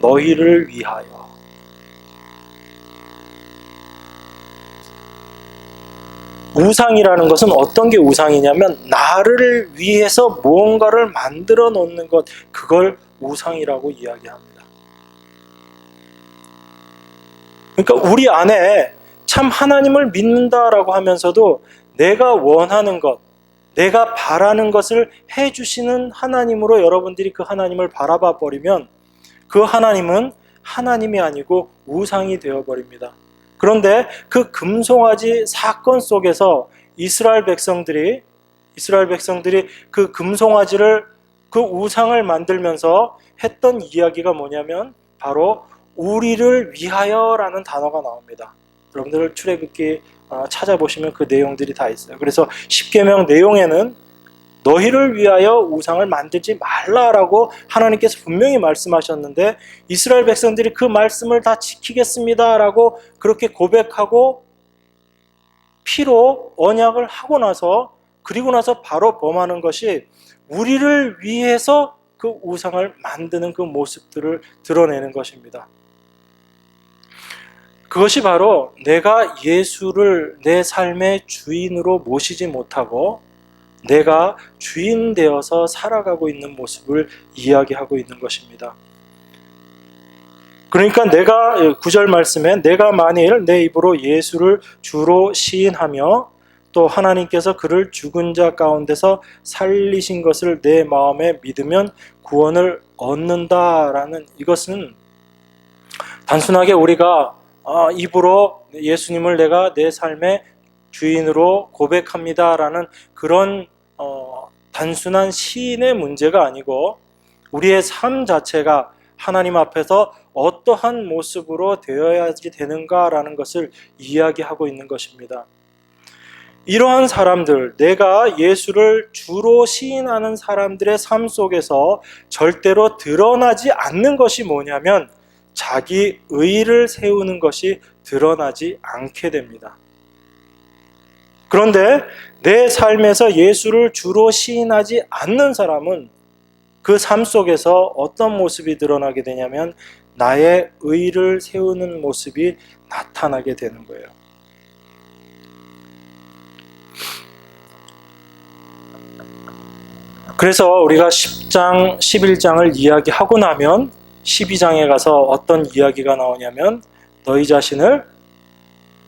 너희를 위하여. 우상이라는 것은 어떤 게 우상이냐면 나를 위해서 무언가를 만들어 놓는 것, 그걸 우상이라고 이야기합니다. 그러니까 우리 안에 참 하나님을 믿는다라고 하면서도 내가 원하는 것, 내가 바라는 것을 해주시는 하나님으로 여러분들이 그 하나님을 바라봐 버리면 그 하나님은 하나님이 아니고 우상이 되어버립니다. 그런데 그 금송아지 사건 속에서 이스라엘 백성들이 그 금송아지를, 그 우상을 만들면서 했던 이야기가 뭐냐면 바로 우리를 위하여라는 단어가 나옵니다. 여러분들 출애굽기 찾아보시면 그 내용들이 다 있어요. 그래서 십계명 내용에는 너희를 위하여 우상을 만들지 말라라고 하나님께서 분명히 말씀하셨는데 이스라엘 백성들이 그 말씀을 다 지키겠습니다라고 그렇게 고백하고 피로 언약을 하고 나서, 그리고 나서 바로 범하는 것이 우리를 위해서 그 우상을 만드는 그 모습들을 드러내는 것입니다. 그것이 바로 내가 예수를 내 삶의 주인으로 모시지 못하고 내가 주인 되어서 살아가고 있는 모습을 이야기하고 있는 것입니다. 그러니까 내가 9절 말씀에 내가 만일 내 입으로 예수를 주로 시인하며 또 하나님께서 그를 죽은 자 가운데서 살리신 것을 내 마음에 믿으면 구원을 얻는다라는, 이것은 단순하게 우리가 입으로 예수님을 내가 내 삶의 주인으로 고백합니다라는 그런 단순한 시인의 문제가 아니고 우리의 삶 자체가 하나님 앞에서 어떠한 모습으로 되어야지 되는가라는 것을 이야기하고 있는 것입니다. 이러한 사람들, 내가 예수를 주로 시인하는 사람들의 삶 속에서 절대로 드러나지 않는 것이 뭐냐면 자기 의를 세우는 것이 드러나지 않게 됩니다. 그런데 내 삶에서 예수를 주로 시인하지 않는 사람은 그 삶 속에서 어떤 모습이 드러나게 되냐면 나의 의를 세우는 모습이 나타나게 되는 거예요. 그래서 우리가 10장, 11장을 이야기하고 나면 12장에 가서 어떤 이야기가 나오냐면 너희 자신을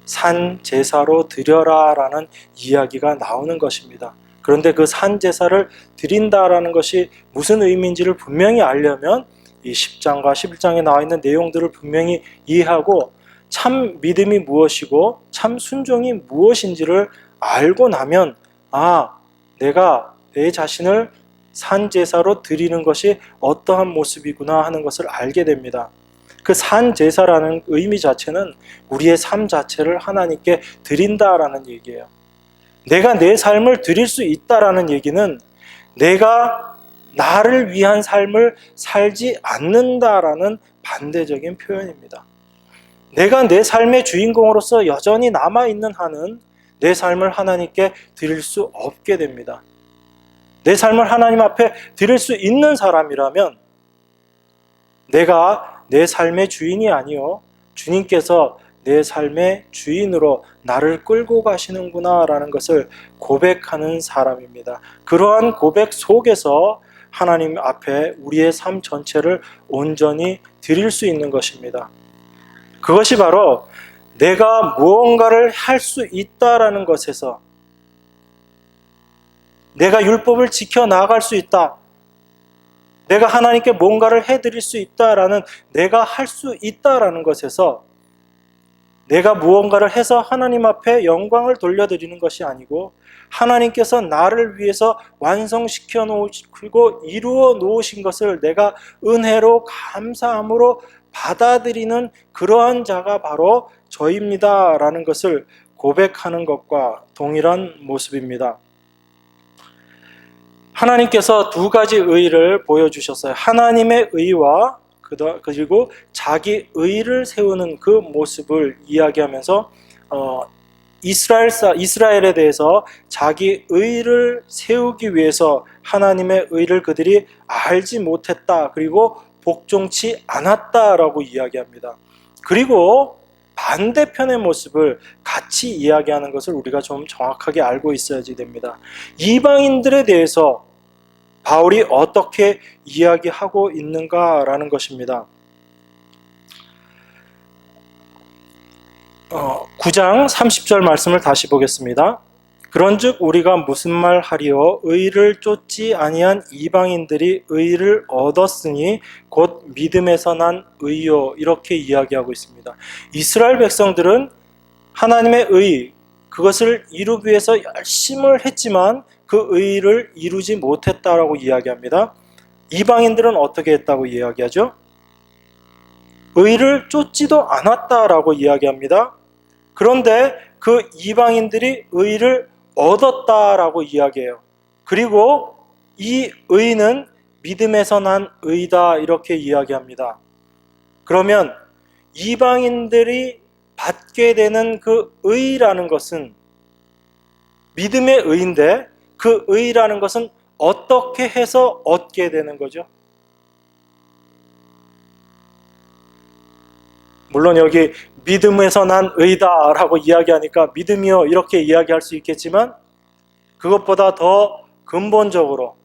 산 제사로 드려라 라는 이야기가 나오는 것입니다. 그런데 그 산 제사를 드린다라는 것이 무슨 의미인지를 분명히 알려면 이 10장과 11장에 나와 있는 내용들을 분명히 이해하고 참 믿음이 무엇이고 참 순종이 무엇인지를 알고 나면 내가 내 자신을 산 제사로 드리는 것이 어떠한 모습이구나 하는 것을 알게 됩니다. 그 산 제사라는 의미 자체는 우리의 삶 자체를 하나님께 드린다라는 얘기예요. 내가 내 삶을 드릴 수 있다라는 얘기는 내가 나를 위한 삶을 살지 않는다라는 반대적인 표현입니다. 내가 내 삶의 주인공으로서 여전히 남아있는 한은 내 삶을 하나님께 드릴 수 없게 됩니다. 내 삶을 하나님 앞에 드릴 수 있는 사람이라면 내가 내 삶의 주인이 아니요 주님께서 내 삶의 주인으로 나를 끌고 가시는구나 라는 것을 고백하는 사람입니다. 그러한 고백 속에서 하나님 앞에 우리의 삶 전체를 온전히 드릴 수 있는 것입니다. 그것이 바로 내가 무언가를 할 수 있다라는 것에서 내가 율법을 지켜나갈 수 있다, 내가 하나님께 뭔가를 해드릴 수 있다라는 내가 할 수 있다라는 것에서 내가 무언가를 해서 하나님 앞에 영광을 돌려드리는 것이 아니고 하나님께서 나를 위해서 완성시켜 놓으시고 이루어 놓으신 것을 내가 은혜로 감사함으로 받아들이는 그러한 자가 바로 저입니다 라는 것을 고백하는 것과 동일한 모습입니다. 하나님께서 두 가지 의를 보여주셨어요. 하나님의 의와 그리고 자기 의를 세우는 그 모습을 이야기하면서 이스라엘에 대해서 자기 의를 세우기 위해서 하나님의 의를 그들이 알지 못했다, 그리고 복종치 않았다라고 이야기합니다. 그리고 반대편의 모습을 같이 이야기하는 것을 우리가 좀 정확하게 알고 있어야지 됩니다. 이방인들에 대해서 바울이 어떻게 이야기하고 있는가라는 것입니다. 9장 30절 말씀을 다시 보겠습니다. 그런즉 우리가 무슨 말 하리요? 의를 쫓지 아니한 이방인들이 의를 얻었으니 곧 믿음에서 난 의요. 이렇게 이야기하고 있습니다. 이스라엘 백성들은 하나님의 의, 그것을 이루기 위해서 열심을 했지만 그 의를 이루지 못했다라고 이야기합니다. 이방인들은 어떻게 했다고 이야기하죠? 의를 쫓지도 않았다라고 이야기합니다. 그런데 그 이방인들이 의를 얻었다라고 이야기해요. 그리고 이 의는 믿음에서 난 의다 이렇게 이야기합니다. 그러면 이방인들이 받게 되는 그 의라는 것은 믿음의 의인데 그 의라는 것은 어떻게 해서 얻게 되는 거죠? 물론 여기 믿음에서 난 의다 라고 이야기하니까 믿음이요 이렇게 이야기할 수 있겠지만 그것보다 더 근본적으로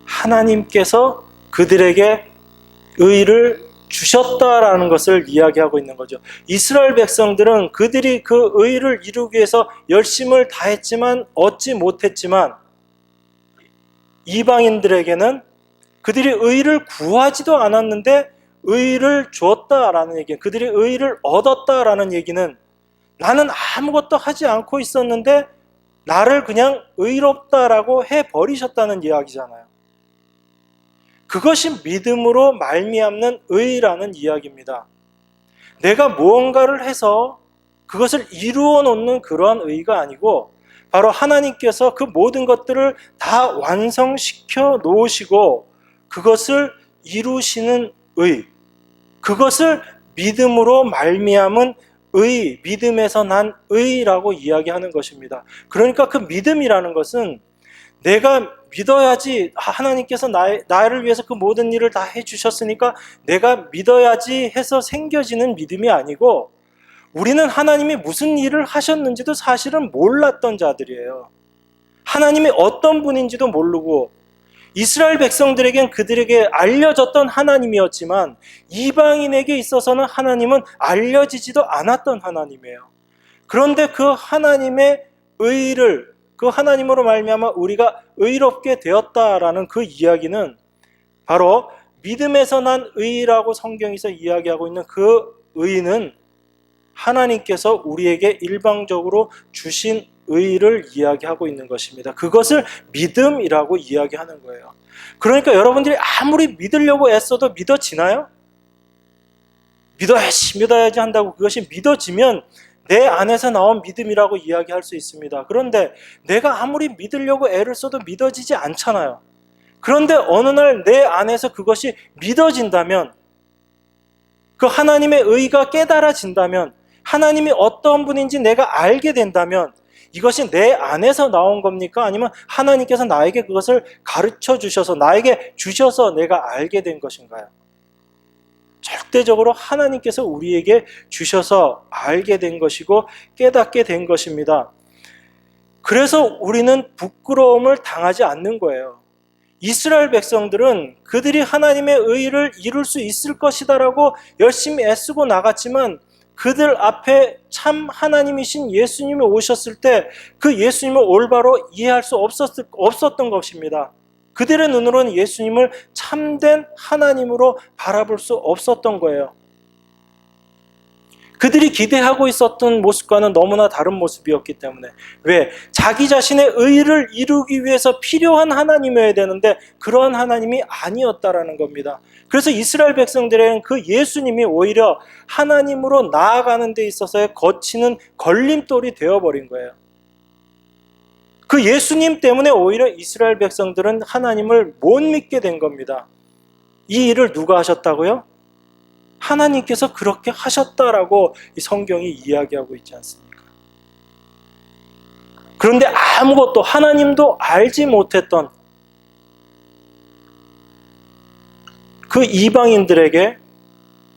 하나님께서 그들에게 의를 주셨다라는 것을 이야기하고 있는 거죠. 이스라엘 백성들은 그들이 그 의를 이루기 위해서 열심을 다했지만 얻지 못했지만 이방인들에게는 그들이 의를 구하지도 않았는데 의를 주었다라는 얘기는, 그들이 의를 얻었다라는 얘기는 나는 아무것도 하지 않고 있었는데 나를 그냥 의롭다라고 해버리셨다는 이야기잖아요. 그것이 믿음으로 말미암는 의라는 이야기입니다. 내가 무언가를 해서 그것을 이루어 놓는 그러한 의가 아니고 바로 하나님께서 그 모든 것들을 다 완성시켜 놓으시고 그것을 이루시는 의, 그것을 믿음으로 말미암은 의, 믿음에서 난 의라고 이야기하는 것입니다. 그러니까 그 믿음이라는 것은 내가 믿어야지, 하나님께서 나를 위해서 그 모든 일을 다 해주셨으니까 내가 믿어야지 해서 생겨지는 믿음이 아니고, 우리는 하나님이 무슨 일을 하셨는지도 사실은 몰랐던 자들이에요. 하나님이 어떤 분인지도 모르고, 이스라엘 백성들에겐 그들에게 알려졌던 하나님이었지만 이방인에게 있어서는 하나님은 알려지지도 않았던 하나님이에요. 그런데 그 하나님의 의를, 그 하나님으로 말미암아 우리가 의롭게 되었다라는 그 이야기는 바로 믿음에서 난 의라고 성경에서 이야기하고 있는 그 의는 하나님께서 우리에게 일방적으로 주신 의를 이야기하고 있는 것입니다. 그것을 믿음이라고 이야기하는 거예요. 그러니까 여러분들이 아무리 믿으려고 애써도 믿어지나요? 믿어야지 한다고 그것이 믿어지면 내 안에서 나온 믿음이라고 이야기할 수 있습니다. 그런데 내가 아무리 믿으려고 애를 써도 믿어지지 않잖아요. 그런데 어느 날 내 안에서 그것이 믿어진다면, 그 하나님의 의가 깨달아진다면, 하나님이 어떤 분인지 내가 알게 된다면 이것이 내 안에서 나온 겁니까? 아니면 하나님께서 나에게 그것을 가르쳐 주셔서, 나에게 주셔서 내가 알게 된 것인가요? 절대적으로 하나님께서 우리에게 주셔서 알게 된 것이고 깨닫게 된 것입니다. 그래서 우리는 부끄러움을 당하지 않는 거예요. 이스라엘 백성들은 그들이 하나님의 의를 이룰 수 있을 것이다라고 열심히 애쓰고 나갔지만 그들 앞에 참 하나님이신 예수님이 오셨을 때 그 예수님을 올바로 이해할 수 없었던 것입니다. 그들의 눈으로는 예수님을 참된 하나님으로 바라볼 수 없었던 거예요. 그들이 기대하고 있었던 모습과는 너무나 다른 모습이었기 때문에, 왜? 자기 자신의 의를 이루기 위해서 필요한 하나님이어야 되는데 그러한 하나님이 아니었다라는 겁니다. 그래서 이스라엘 백성들에게는 그 예수님이 오히려 하나님으로 나아가는 데 있어서의 거치는 걸림돌이 되어버린 거예요. 그 예수님 때문에 오히려 이스라엘 백성들은 하나님을 못 믿게 된 겁니다. 이 일을 누가 하셨다고요? 하나님께서 그렇게 하셨다라고 이 성경이 이야기하고 있지 않습니까? 그런데 아무것도, 하나님도 알지 못했던 그 이방인들에게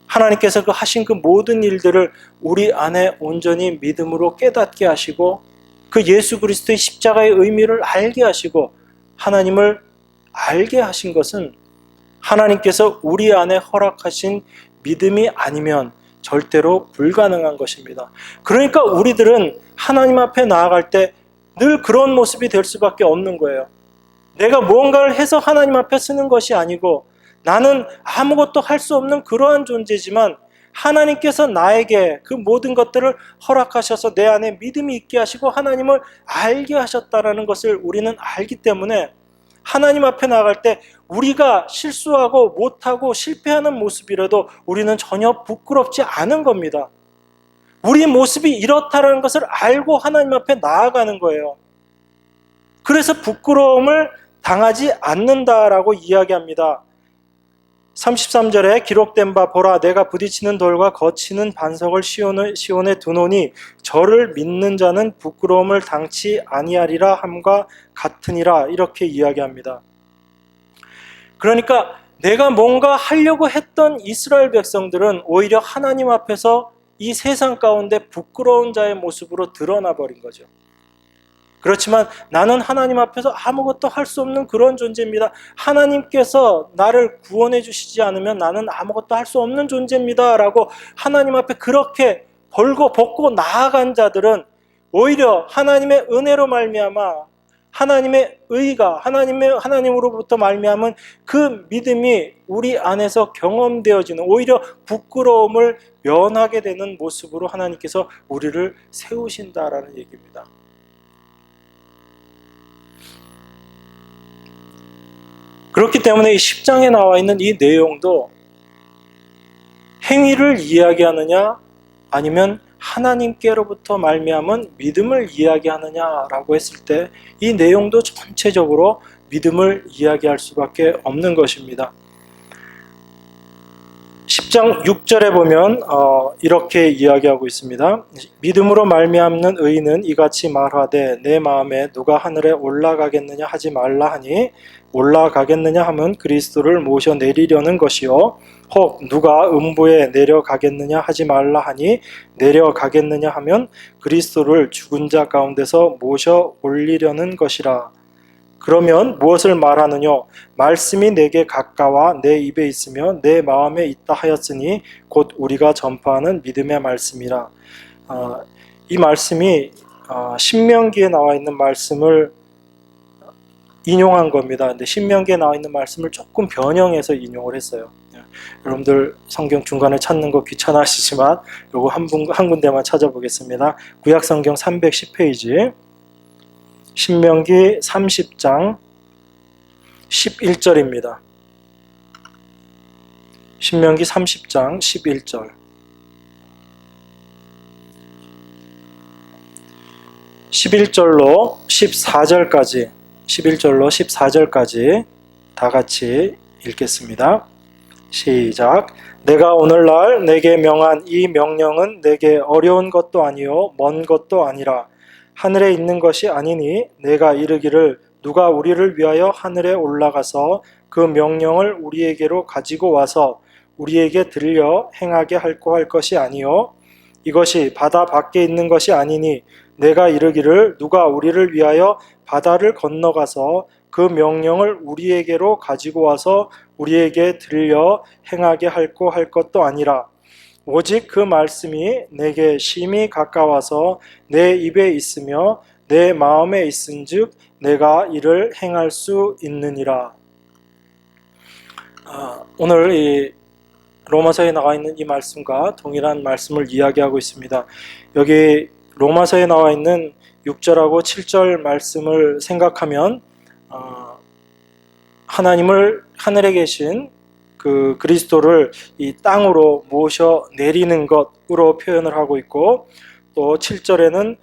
하나님께서 그 하신 그 모든 일들을 우리 안에 온전히 믿음으로 깨닫게 하시고 그 예수 그리스도의 십자가의 의미를 알게 하시고 하나님을 알게 하신 것은 하나님께서 우리 안에 허락하신 믿음이 아니면 절대로 불가능한 것입니다. 그러니까 우리들은 하나님 앞에 나아갈 때 늘 그런 모습이 될 수밖에 없는 거예요. 내가 무언가를 해서 하나님 앞에 서는 것이 아니고 나는 아무것도 할 수 없는 그러한 존재지만 하나님께서 나에게 그 모든 것들을 허락하셔서 내 안에 믿음이 있게 하시고 하나님을 알게 하셨다는 것을 우리는 알기 때문에 하나님 앞에 나갈 때 우리가 실수하고 못하고 실패하는 모습이라도 우리는 전혀 부끄럽지 않은 겁니다. 우리 모습이 이렇다는 것을 알고 하나님 앞에 나아가는 거예요. 그래서 부끄러움을 당하지 않는다라고 이야기합니다. 33절에 기록된 바 보라 내가 부딪히는 돌과 거치는 반석을 시온에 두노니 저를 믿는 자는 부끄러움을 당치 아니하리라 함과 같으니라, 이렇게 이야기합니다. 그러니까 내가 뭔가 하려고 했던 이스라엘 백성들은 오히려 하나님 앞에서 이 세상 가운데 부끄러운 자의 모습으로 드러나 버린 거죠. 그렇지만 나는 하나님 앞에서 아무것도 할 수 없는 그런 존재입니다. 하나님께서 나를 구원해 주시지 않으면 나는 아무것도 할 수 없는 존재입니다 라고 하나님 앞에 그렇게 벗고 나아간 자들은 오히려 하나님의 은혜로 말미암아 하나님의 의가 하나님으로부터 말미암은 그 믿음이 우리 안에서 경험되어지는, 오히려 부끄러움을 면하게 되는 모습으로 하나님께서 우리를 세우신다라는 얘기입니다. 그렇기 때문에 이 10장에 나와 있는 이 내용도 행위를 이야기하느냐 아니면 하나님께로부터 말미암은 믿음을 이야기하느냐라고 했을 때 이 내용도 전체적으로 믿음을 이야기할 수밖에 없는 것입니다. 10장 6절에 보면 이렇게 이야기하고 있습니다. 믿음으로 말미암는 의인은 이같이 말하되 내 마음에 누가 하늘에 올라가겠느냐 하지 말라 하니 올라가겠느냐 하면 그리스도를 모셔 내리려는 것이요 혹 누가 음부에 내려가겠느냐 하지 말라 하니 내려가겠느냐 하면 그리스도를 죽은 자 가운데서 모셔 올리려는 것이라. 그러면 무엇을 말하느냐? 말씀이 내게 가까워 내 입에 있으며 내 마음에 있다 하였으니 곧 우리가 전파하는 믿음의 말씀이라. 이 말씀이 신명기에 나와 있는 말씀을 인용한 겁니다. 근데 신명기에 나와 있는 말씀을 조금 변형해서 인용을 했어요. 여러분들 성경 중간에 찾는 거 귀찮아하시지만 요거 한 군데만 찾아보겠습니다. 구약 성경 310페이지 신명기 30장 11절입니다. 신명기 30장 11절. 11절로 14절까지 다 같이 읽겠습니다. 시작. 내가 오늘날 내게 명한 이 명령은 내게 어려운 것도 아니요 먼 것도 아니라 하늘에 있는 것이 아니니 내가 이르기를 누가 우리를 위하여 하늘에 올라가서 그 명령을 우리에게로 가지고 와서 우리에게 들려 행하게 할고 할 것이 아니요 이것이 바다 밖에 있는 것이 아니니 내가 이르기를 누가 우리를 위하여 바다를 건너가서 그 명령을 우리에게로 가지고 와서 우리에게 들려 행하게 할고 할 것도 아니라 오직 그 말씀이 내게 심히 가까워서 내 입에 있으며 내 마음에 있은즉 내가 이를 행할 수 있느니라. 오늘 이 로마서에 나와 있는 이 말씀과 동일한 말씀을 이야기하고 있습니다. 여기 로마서에 나와 있는 6절하고 7절 말씀을 생각하면 하나님을 하늘에 계신 그 그리스도를 이 땅으로 모셔 내리는 것으로 표현을 하고 있고 또 7절에는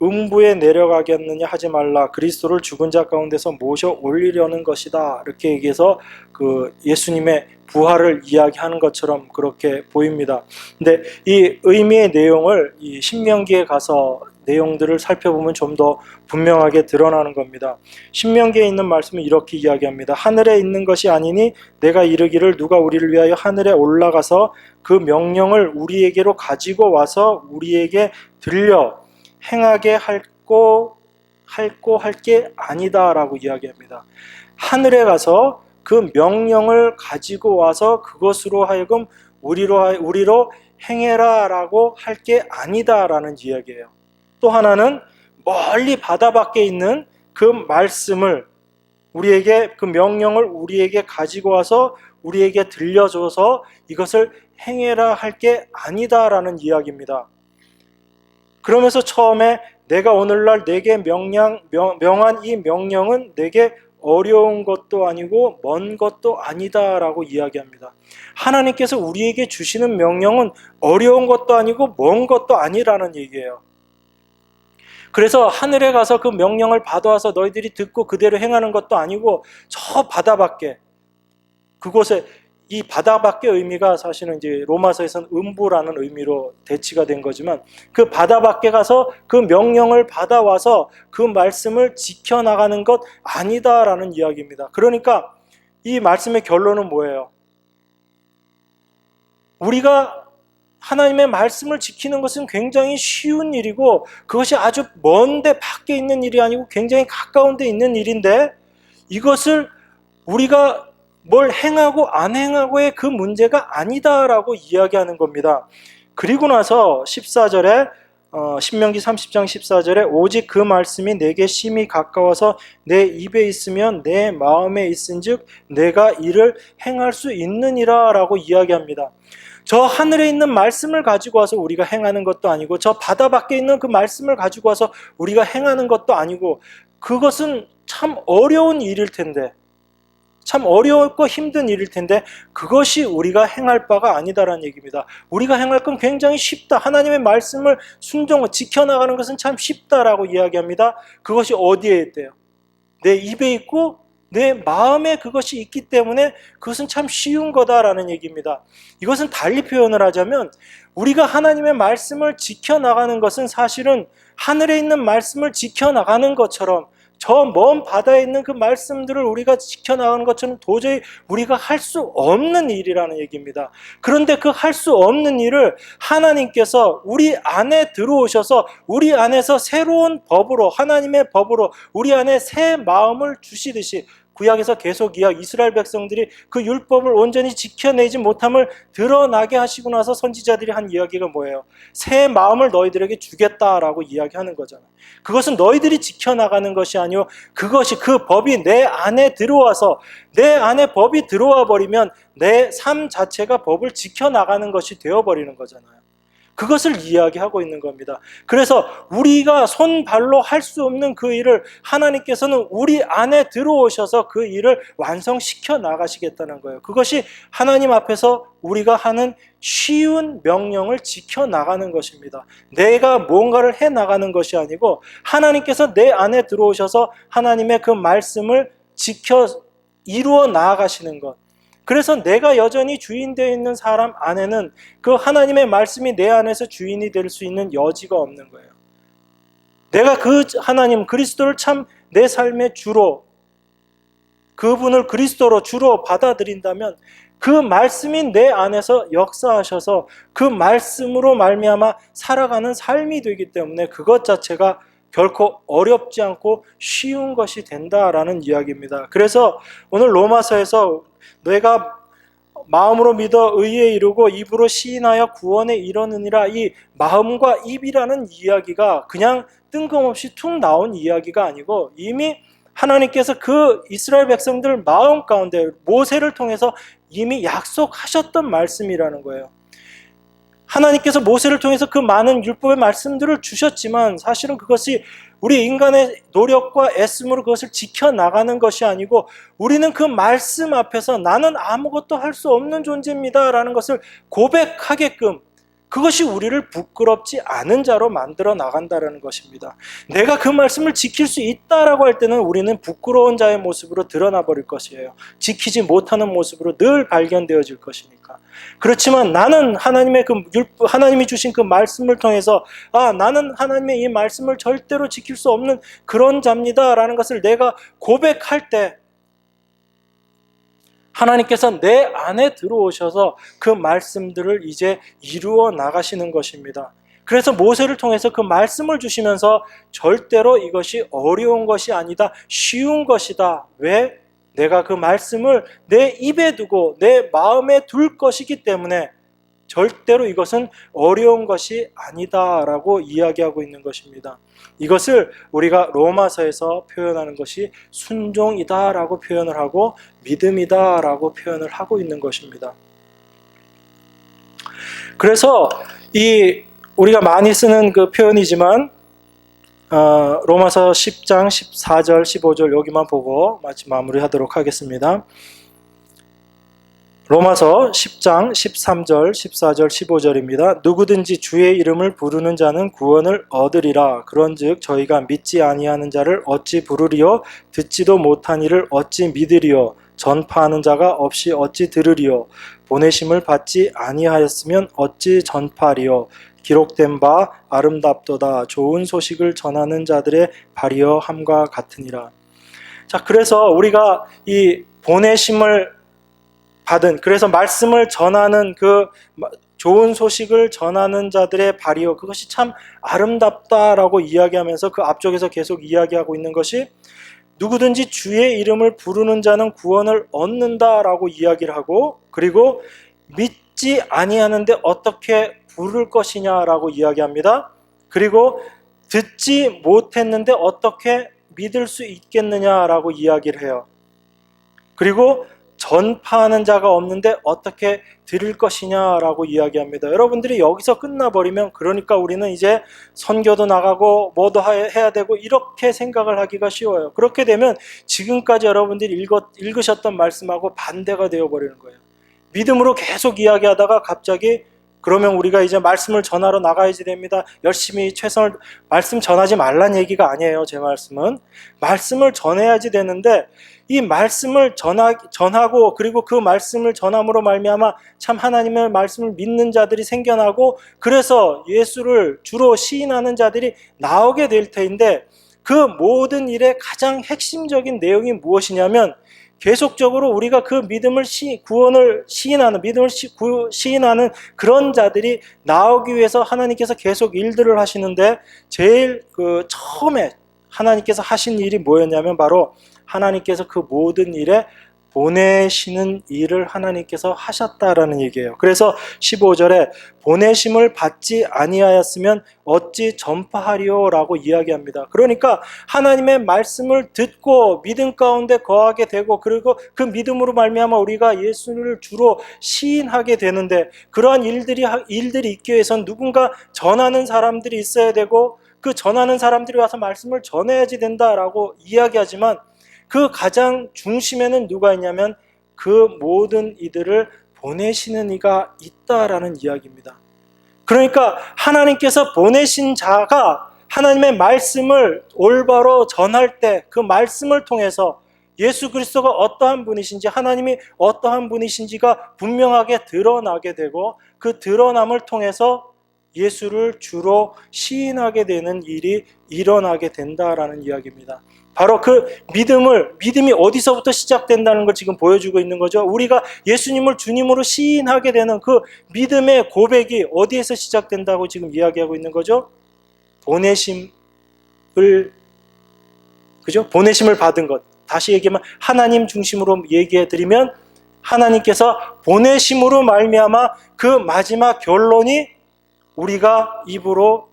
음부에 내려가겠느냐 하지 말라 그리스도를 죽은 자 가운데서 모셔 올리려는 것이다 이렇게 얘기해서 그 예수님의 부활을 이야기하는 것처럼 그렇게 보입니다. 근데 이 의미의 내용을 이 신명기에 가서 내용들을 살펴보면 좀 더 분명하게 드러나는 겁니다. 신명기에 있는 말씀은 이렇게 이야기합니다. 하늘에 있는 것이 아니니 내가 이르기를 누가 우리를 위하여 하늘에 올라가서 그 명령을 우리에게로 가지고 와서 우리에게 들려 행하게 할 게 아니다라고 이야기합니다. 하늘에 가서 그 명령을 가지고 와서 그것으로 하여금 우리로 행해라라고 할 게 아니다라는 이야기예요. 또 하나는 멀리 바다 밖에 있는 그 말씀을 우리에게 그 명령을 우리에게 가지고 와서 우리에게 들려줘서 이것을 행해라 할 게 아니다라는 이야기입니다. 그러면서 처음에 내가 오늘날 내게 명한 이 명령은 내게 어려운 것도 아니고 먼 것도 아니다라고 이야기합니다. 하나님께서 우리에게 주시는 명령은 어려운 것도 아니고 먼 것도 아니라는 얘기예요. 그래서 하늘에 가서 그 명령을 받아와서 너희들이 듣고 그대로 행하는 것도 아니고 저 바다 밖에 그곳에 이 바다 밖의 의미가 사실은 이제 로마서에서는 음부라는 의미로 대치가 된 거지만 그 바다 밖에 가서 그 명령을 받아와서 그 말씀을 지켜나가는 것 아니다라는 이야기입니다. 그러니까 이 말씀의 결론은 뭐예요? 우리가 하나님의 말씀을 지키는 것은 굉장히 쉬운 일이고 그것이 아주 먼데 밖에 있는 일이 아니고 굉장히 가까운 데 있는 일인데 이것을 우리가 뭘 행하고 안 행하고의 그 문제가 아니다라고 이야기하는 겁니다. 그리고 나서 14절에 신명기 30장 14절에 오직 그 말씀이 내게 심히 가까워서 내 입에 있으면 내 마음에 있은즉 내가 이를 행할 수 있느니라 라고 이야기합니다. 저 하늘에 있는 말씀을 가지고 와서 우리가 행하는 것도 아니고 저 바다 밖에 있는 그 말씀을 가지고 와서 우리가 행하는 것도 아니고 그것은 참 어려운 일일 텐데 참 어렵고 힘든 일일 텐데 그것이 우리가 행할 바가 아니다라는 얘기입니다. 우리가 행할 건 굉장히 쉽다. 하나님의 말씀을 순종하고 지켜나가는 것은 참 쉽다라고 이야기합니다. 그것이 어디에 있대요? 내 입에 있고 내 마음에 그것이 있기 때문에 그것은 참 쉬운 거다라는 얘기입니다. 이것은 달리 표현을 하자면 우리가 하나님의 말씀을 지켜나가는 것은 사실은 하늘에 있는 말씀을 지켜나가는 것처럼 저 먼 바다에 있는 그 말씀들을 우리가 지켜나가는 것처럼 도저히 우리가 할 수 없는 일이라는 얘기입니다. 그런데 그 할 수 없는 일을 하나님께서 우리 안에 들어오셔서 우리 안에서 새로운 법으로 하나님의 법으로 우리 안에 새 마음을 주시듯이 구약에서 계속 이스라엘 백성들이 그 율법을 온전히 지켜내지 못함을 드러나게 하시고 나서 선지자들이 한 이야기가 뭐예요? 새 마음을 너희들에게 주겠다라고 이야기하는 거잖아요. 그것은 너희들이 지켜나가는 것이 아니요 그것이 그 법이 내 안에 들어와서 내 안에 법이 들어와 버리면 내 삶 자체가 법을 지켜나가는 것이 되어버리는 거잖아요. 그것을 이야기하고 있는 겁니다. 그래서 우리가 손발로 할 수 없는 그 일을 하나님께서는 우리 안에 들어오셔서 그 일을 완성시켜 나가시겠다는 거예요. 그것이 하나님 앞에서 우리가 하는 쉬운 명령을 지켜나가는 것입니다. 내가 뭔가를 해나가는 것이 아니고 하나님께서 내 안에 들어오셔서 하나님의 그 말씀을 지켜 이루어 나아가시는 것. 그래서 내가 여전히 주인 되어 있는 사람 안에는 그 하나님의 말씀이 내 안에서 주인이 될 수 있는 여지가 없는 거예요. 내가 그 하나님 그리스도를 참 내 삶의 주로 그분을 그리스도로 주로 받아들인다면 그 말씀이 내 안에서 역사하셔서 그 말씀으로 말미암아 살아가는 삶이 되기 때문에 그것 자체가 결코 어렵지 않고 쉬운 것이 된다라는 이야기입니다. 그래서 오늘 로마서에서 내가 마음으로 믿어 의에 이르고 입으로 시인하여 구원에 이르느니라 이 마음과 입이라는 이야기가 그냥 뜬금없이 툭 나온 이야기가 아니고 이미 하나님께서 그 이스라엘 백성들 마음 가운데 모세를 통해서 이미 약속하셨던 말씀이라는 거예요. 하나님께서 모세를 통해서 그 많은 율법의 말씀들을 주셨지만 사실은 그것이 우리 인간의 노력과 애씀으로 그것을 지켜나가는 것이 아니고 우리는 그 말씀 앞에서 나는 아무것도 할 수 없는 존재입니다 라는 것을 고백하게끔 그것이 우리를 부끄럽지 않은 자로 만들어 나간다는 것입니다. 내가 그 말씀을 지킬 수 있다라고 할 때는 우리는 부끄러운 자의 모습으로 드러나 버릴 것이에요. 지키지 못하는 모습으로 늘 발견되어질 것이니까. 그렇지만 나는 하나님이 주신 그 말씀을 통해서 나는 하나님의 이 말씀을 절대로 지킬 수 없는 그런 자입니다 라는 것을 내가 고백할 때 하나님께서 내 안에 들어오셔서 그 말씀들을 이제 이루어 나가시는 것입니다. 그래서 모세를 통해서 그 말씀을 주시면서 절대로 이것이 어려운 것이 아니다, 쉬운 것이다. 왜? 내가 그 말씀을 내 입에 두고 내 마음에 둘 것이기 때문에 절대로 이것은 어려운 것이 아니다라고 이야기하고 있는 것입니다. 이것을 우리가 로마서에서 표현하는 것이 순종이다라고 표현을 하고 믿음이다라고 표현을 하고 있는 것입니다. 그래서 우리가 많이 쓰는 그 표현이지만 로마서 10장 14절 15절 여기만 보고 마치 마무리하도록 하겠습니다. 로마서 10장 13절 14절 15절입니다. 누구든지 주의 이름을 부르는 자는 구원을 얻으리라. 그런즉 저희가 믿지 아니하는 자를 어찌 부르리요? 듣지도 못한 이를 어찌 믿으리요? 전파하는 자가 없이 어찌 들으리요? 보내심을 받지 아니하였으면 어찌 전파하리요? 기록된 바 아름답도다. 좋은 소식을 전하는 자들의 발이여 함과 같으니라. 자, 그래서 우리가 이 보내심을 받은, 그래서 말씀을 전하는 그 좋은 소식을 전하는 자들의 발이요, 그것이 참 아름답다라고 이야기하면서 그 앞쪽에서 계속 이야기하고 있는 것이 누구든지 주의 이름을 부르는 자는 구원을 얻는다라고 이야기를 하고, 그리고 믿지 아니하는데 어떻게 부를 것이냐라고 이야기합니다. 그리고 듣지 못했는데 어떻게 믿을 수 있겠느냐라고 이야기를 해요. 그리고 전파하는 자가 없는데 어떻게 들을 것이냐라고 이야기합니다. 여러분들이 여기서 끝나버리면 그러니까 우리는 이제 선교도 나가고 뭐도 해야 되고 이렇게 생각을 하기가 쉬워요. 그렇게 되면 지금까지 여러분들이 읽으셨던 말씀하고 반대가 되어버리는 거예요. 믿음으로 계속 이야기하다가 갑자기 그러면 우리가 이제 말씀을 전하러 나가야지 됩니다. 열심히 최선을, 말씀 전하지 말란 얘기가 아니에요. 제 말씀은 말씀을 전해야지 되는데 이 말씀을 전하고 그리고 그 말씀을 전함으로 말미암아 참 하나님의 말씀을 믿는 자들이 생겨나고 그래서 예수를 주로 시인하는 자들이 나오게 될 터인데 그 모든 일의 가장 핵심적인 내용이 무엇이냐면 계속적으로 우리가 그 믿음을 구원을 시인하는 믿음을 시인하는 그런 자들이 나오기 위해서 하나님께서 계속 일들을 하시는데 제일 처음에 하나님께서 하신 일이 뭐였냐면 바로 하나님께서 그 모든 일에 보내시는 일을 하나님께서 하셨다라는 얘기예요. 그래서 15절에 보내심을 받지 아니하였으면 어찌 전파하리오라고 이야기합니다. 그러니까 하나님의 말씀을 듣고 믿음 가운데 거하게 되고 그리고 그 믿음으로 말미암아 우리가 예수를 주로 시인하게 되는데 그러한 일들이 있기 위해서는 누군가 전하는 사람들이 있어야 되고 그 전하는 사람들이 와서 말씀을 전해야지 된다라고 이야기하지만 그 가장 중심에는 누가 있냐면 그 모든 이들을 보내시는 이가 있다라는 이야기입니다. 그러니까 하나님께서 보내신 자가 하나님의 말씀을 올바로 전할 때 그 말씀을 통해서 예수 그리스도가 어떠한 분이신지 하나님이 어떠한 분이신지가 분명하게 드러나게 되고 그 드러남을 통해서 예수를 주로 시인하게 되는 일이 일어나게 된다라는 이야기입니다. 바로 그 믿음이 어디서부터 시작된다는 걸 지금 보여주고 있는 거죠. 우리가 예수님을 주님으로 시인하게 되는 그 믿음의 고백이 어디에서 시작된다고 지금 이야기하고 있는 거죠? 보내심을 받은 것. 다시 얘기하면 하나님 중심으로 얘기해 드리면 하나님께서 보내심으로 말미암아 그 마지막 결론이 우리가 입으로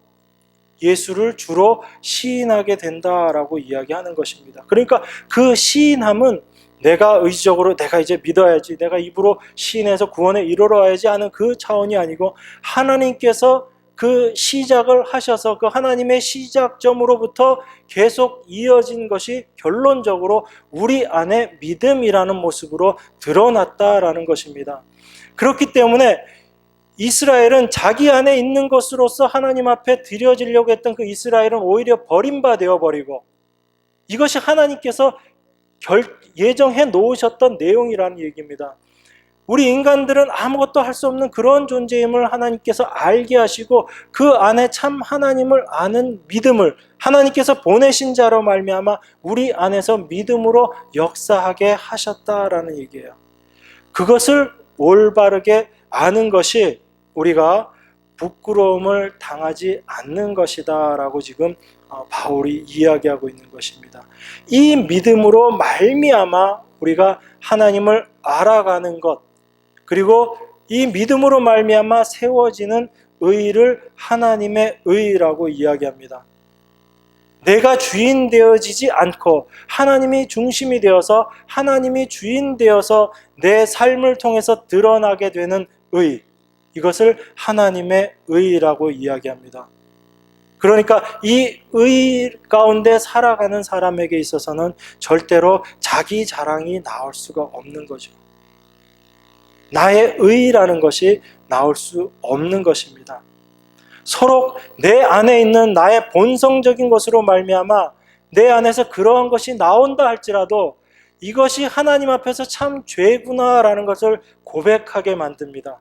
예수를 주로 시인하게 된다라고 이야기하는 것입니다. 그러니까 그 시인함은 내가 의지적으로 내가 이제 믿어야지, 내가 입으로 시인해서 구원에 이르러야지 하는 그 차원이 아니고 하나님께서 그 시작을 하셔서 그 하나님의 시작점으로부터 계속 이어진 것이 결론적으로 우리 안에 믿음이라는 모습으로 드러났다라는 것입니다. 그렇기 때문에 이스라엘은 자기 안에 있는 것으로서 하나님 앞에 드려지려고 했던 그 이스라엘은 오히려 버림받아 버리고 이것이 하나님께서 예정해 놓으셨던 내용이라는 얘기입니다. 우리 인간들은 아무것도 할 수 없는 그런 존재임을 하나님께서 알게 하시고 그 안에 참 하나님을 아는 믿음을 하나님께서 보내신 자로 말미암아 우리 안에서 믿음으로 역사하게 하셨다라는 얘기예요. 그것을 올바르게 아는 것이 우리가 부끄러움을 당하지 않는 것이다 라고 지금 바울이 이야기하고 있는 것입니다. 이 믿음으로 말미암아 우리가 하나님을 알아가는 것 그리고 이 믿음으로 말미암아 세워지는 의를 하나님의 의라고 이야기합니다. 내가 주인 되어지지 않고 하나님이 중심이 되어서 하나님이 주인 되어서 내 삶을 통해서 드러나게 되는 의, 이것을 하나님의 의라고 이야기합니다. 그러니까 이 의 가운데 살아가는 사람에게 있어서는 절대로 자기 자랑이 나올 수가 없는 거죠. 나의 의라는 것이 나올 수 없는 것입니다. 서로 내 안에 있는 나의 본성적인 것으로 말미암아 내 안에서 그러한 것이 나온다 할지라도 이것이 하나님 앞에서 참 죄구나라는 것을 고백하게 만듭니다.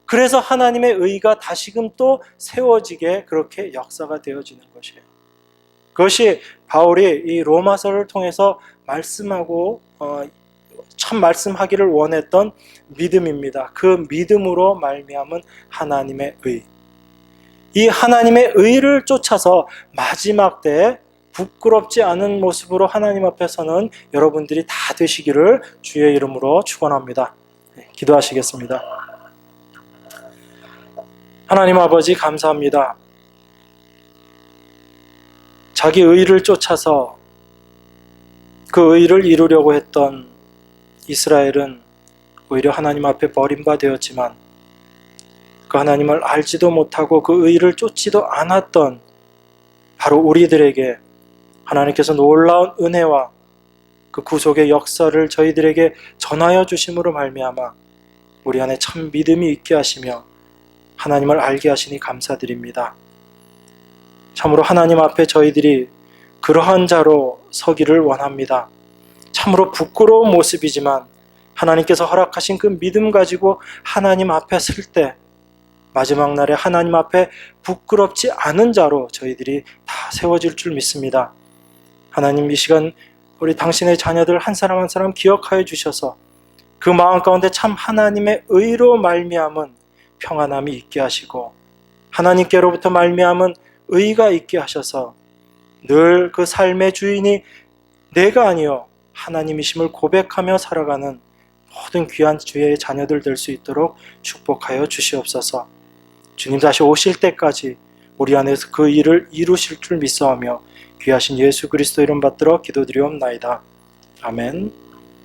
그래서 하나님의 의가 다시금 또 세워지게 그렇게 역사가 되어지는 것이에요. 그것이 바울이 이 로마서를 통해서 말씀하고 참 말씀하기를 원했던 믿음입니다. 그 믿음으로 말미암은 하나님의 의. 이 하나님의 의를 쫓아서 마지막 때에 부끄럽지 않은 모습으로 하나님 앞에 서는 여러분들이 다 되시기를 주의 이름으로 축원합니다. 기도하시겠습니다. 하나님 아버지 감사합니다. 자기 의를 쫓아서 그 의를 이루려고 했던 이스라엘은 오히려 하나님 앞에 버림받았지만 그 하나님을 알지도 못하고 그 의를 쫓지도 않았던 바로 우리들에게 하나님께서 놀라운 은혜와 그 구속의 역사를 저희들에게 전하여 주심으로 말미암아 우리 안에 참 믿음이 있게 하시며 하나님을 알게 하시니 감사드립니다. 참으로 하나님 앞에 저희들이 그러한 자로 서기를 원합니다. 참으로 부끄러운 모습이지만 하나님께서 허락하신 그 믿음 가지고 하나님 앞에 설 때 마지막 날에 하나님 앞에 부끄럽지 않은 자로 저희들이 다 세워질 줄 믿습니다. 하나님, 이 시간 우리 당신의 자녀들 한 사람 한 사람 기억하여 주셔서 그 마음 가운데 참 하나님의 의로 말미암은 평안함이 있게 하시고 하나님께로부터 말미암은 의가 있게 하셔서 늘 그 삶의 주인이 내가 아니요 하나님이심을 고백하며 살아가는 모든 귀한 주의 자녀들 될 수 있도록 축복하여 주시옵소서. 주님 다시 오실 때까지 우리 안에서 그 일을 이루실 줄 믿사오며 귀하신 예수 그리스도 이름 받들어 기도드리옵나이다. 아멘.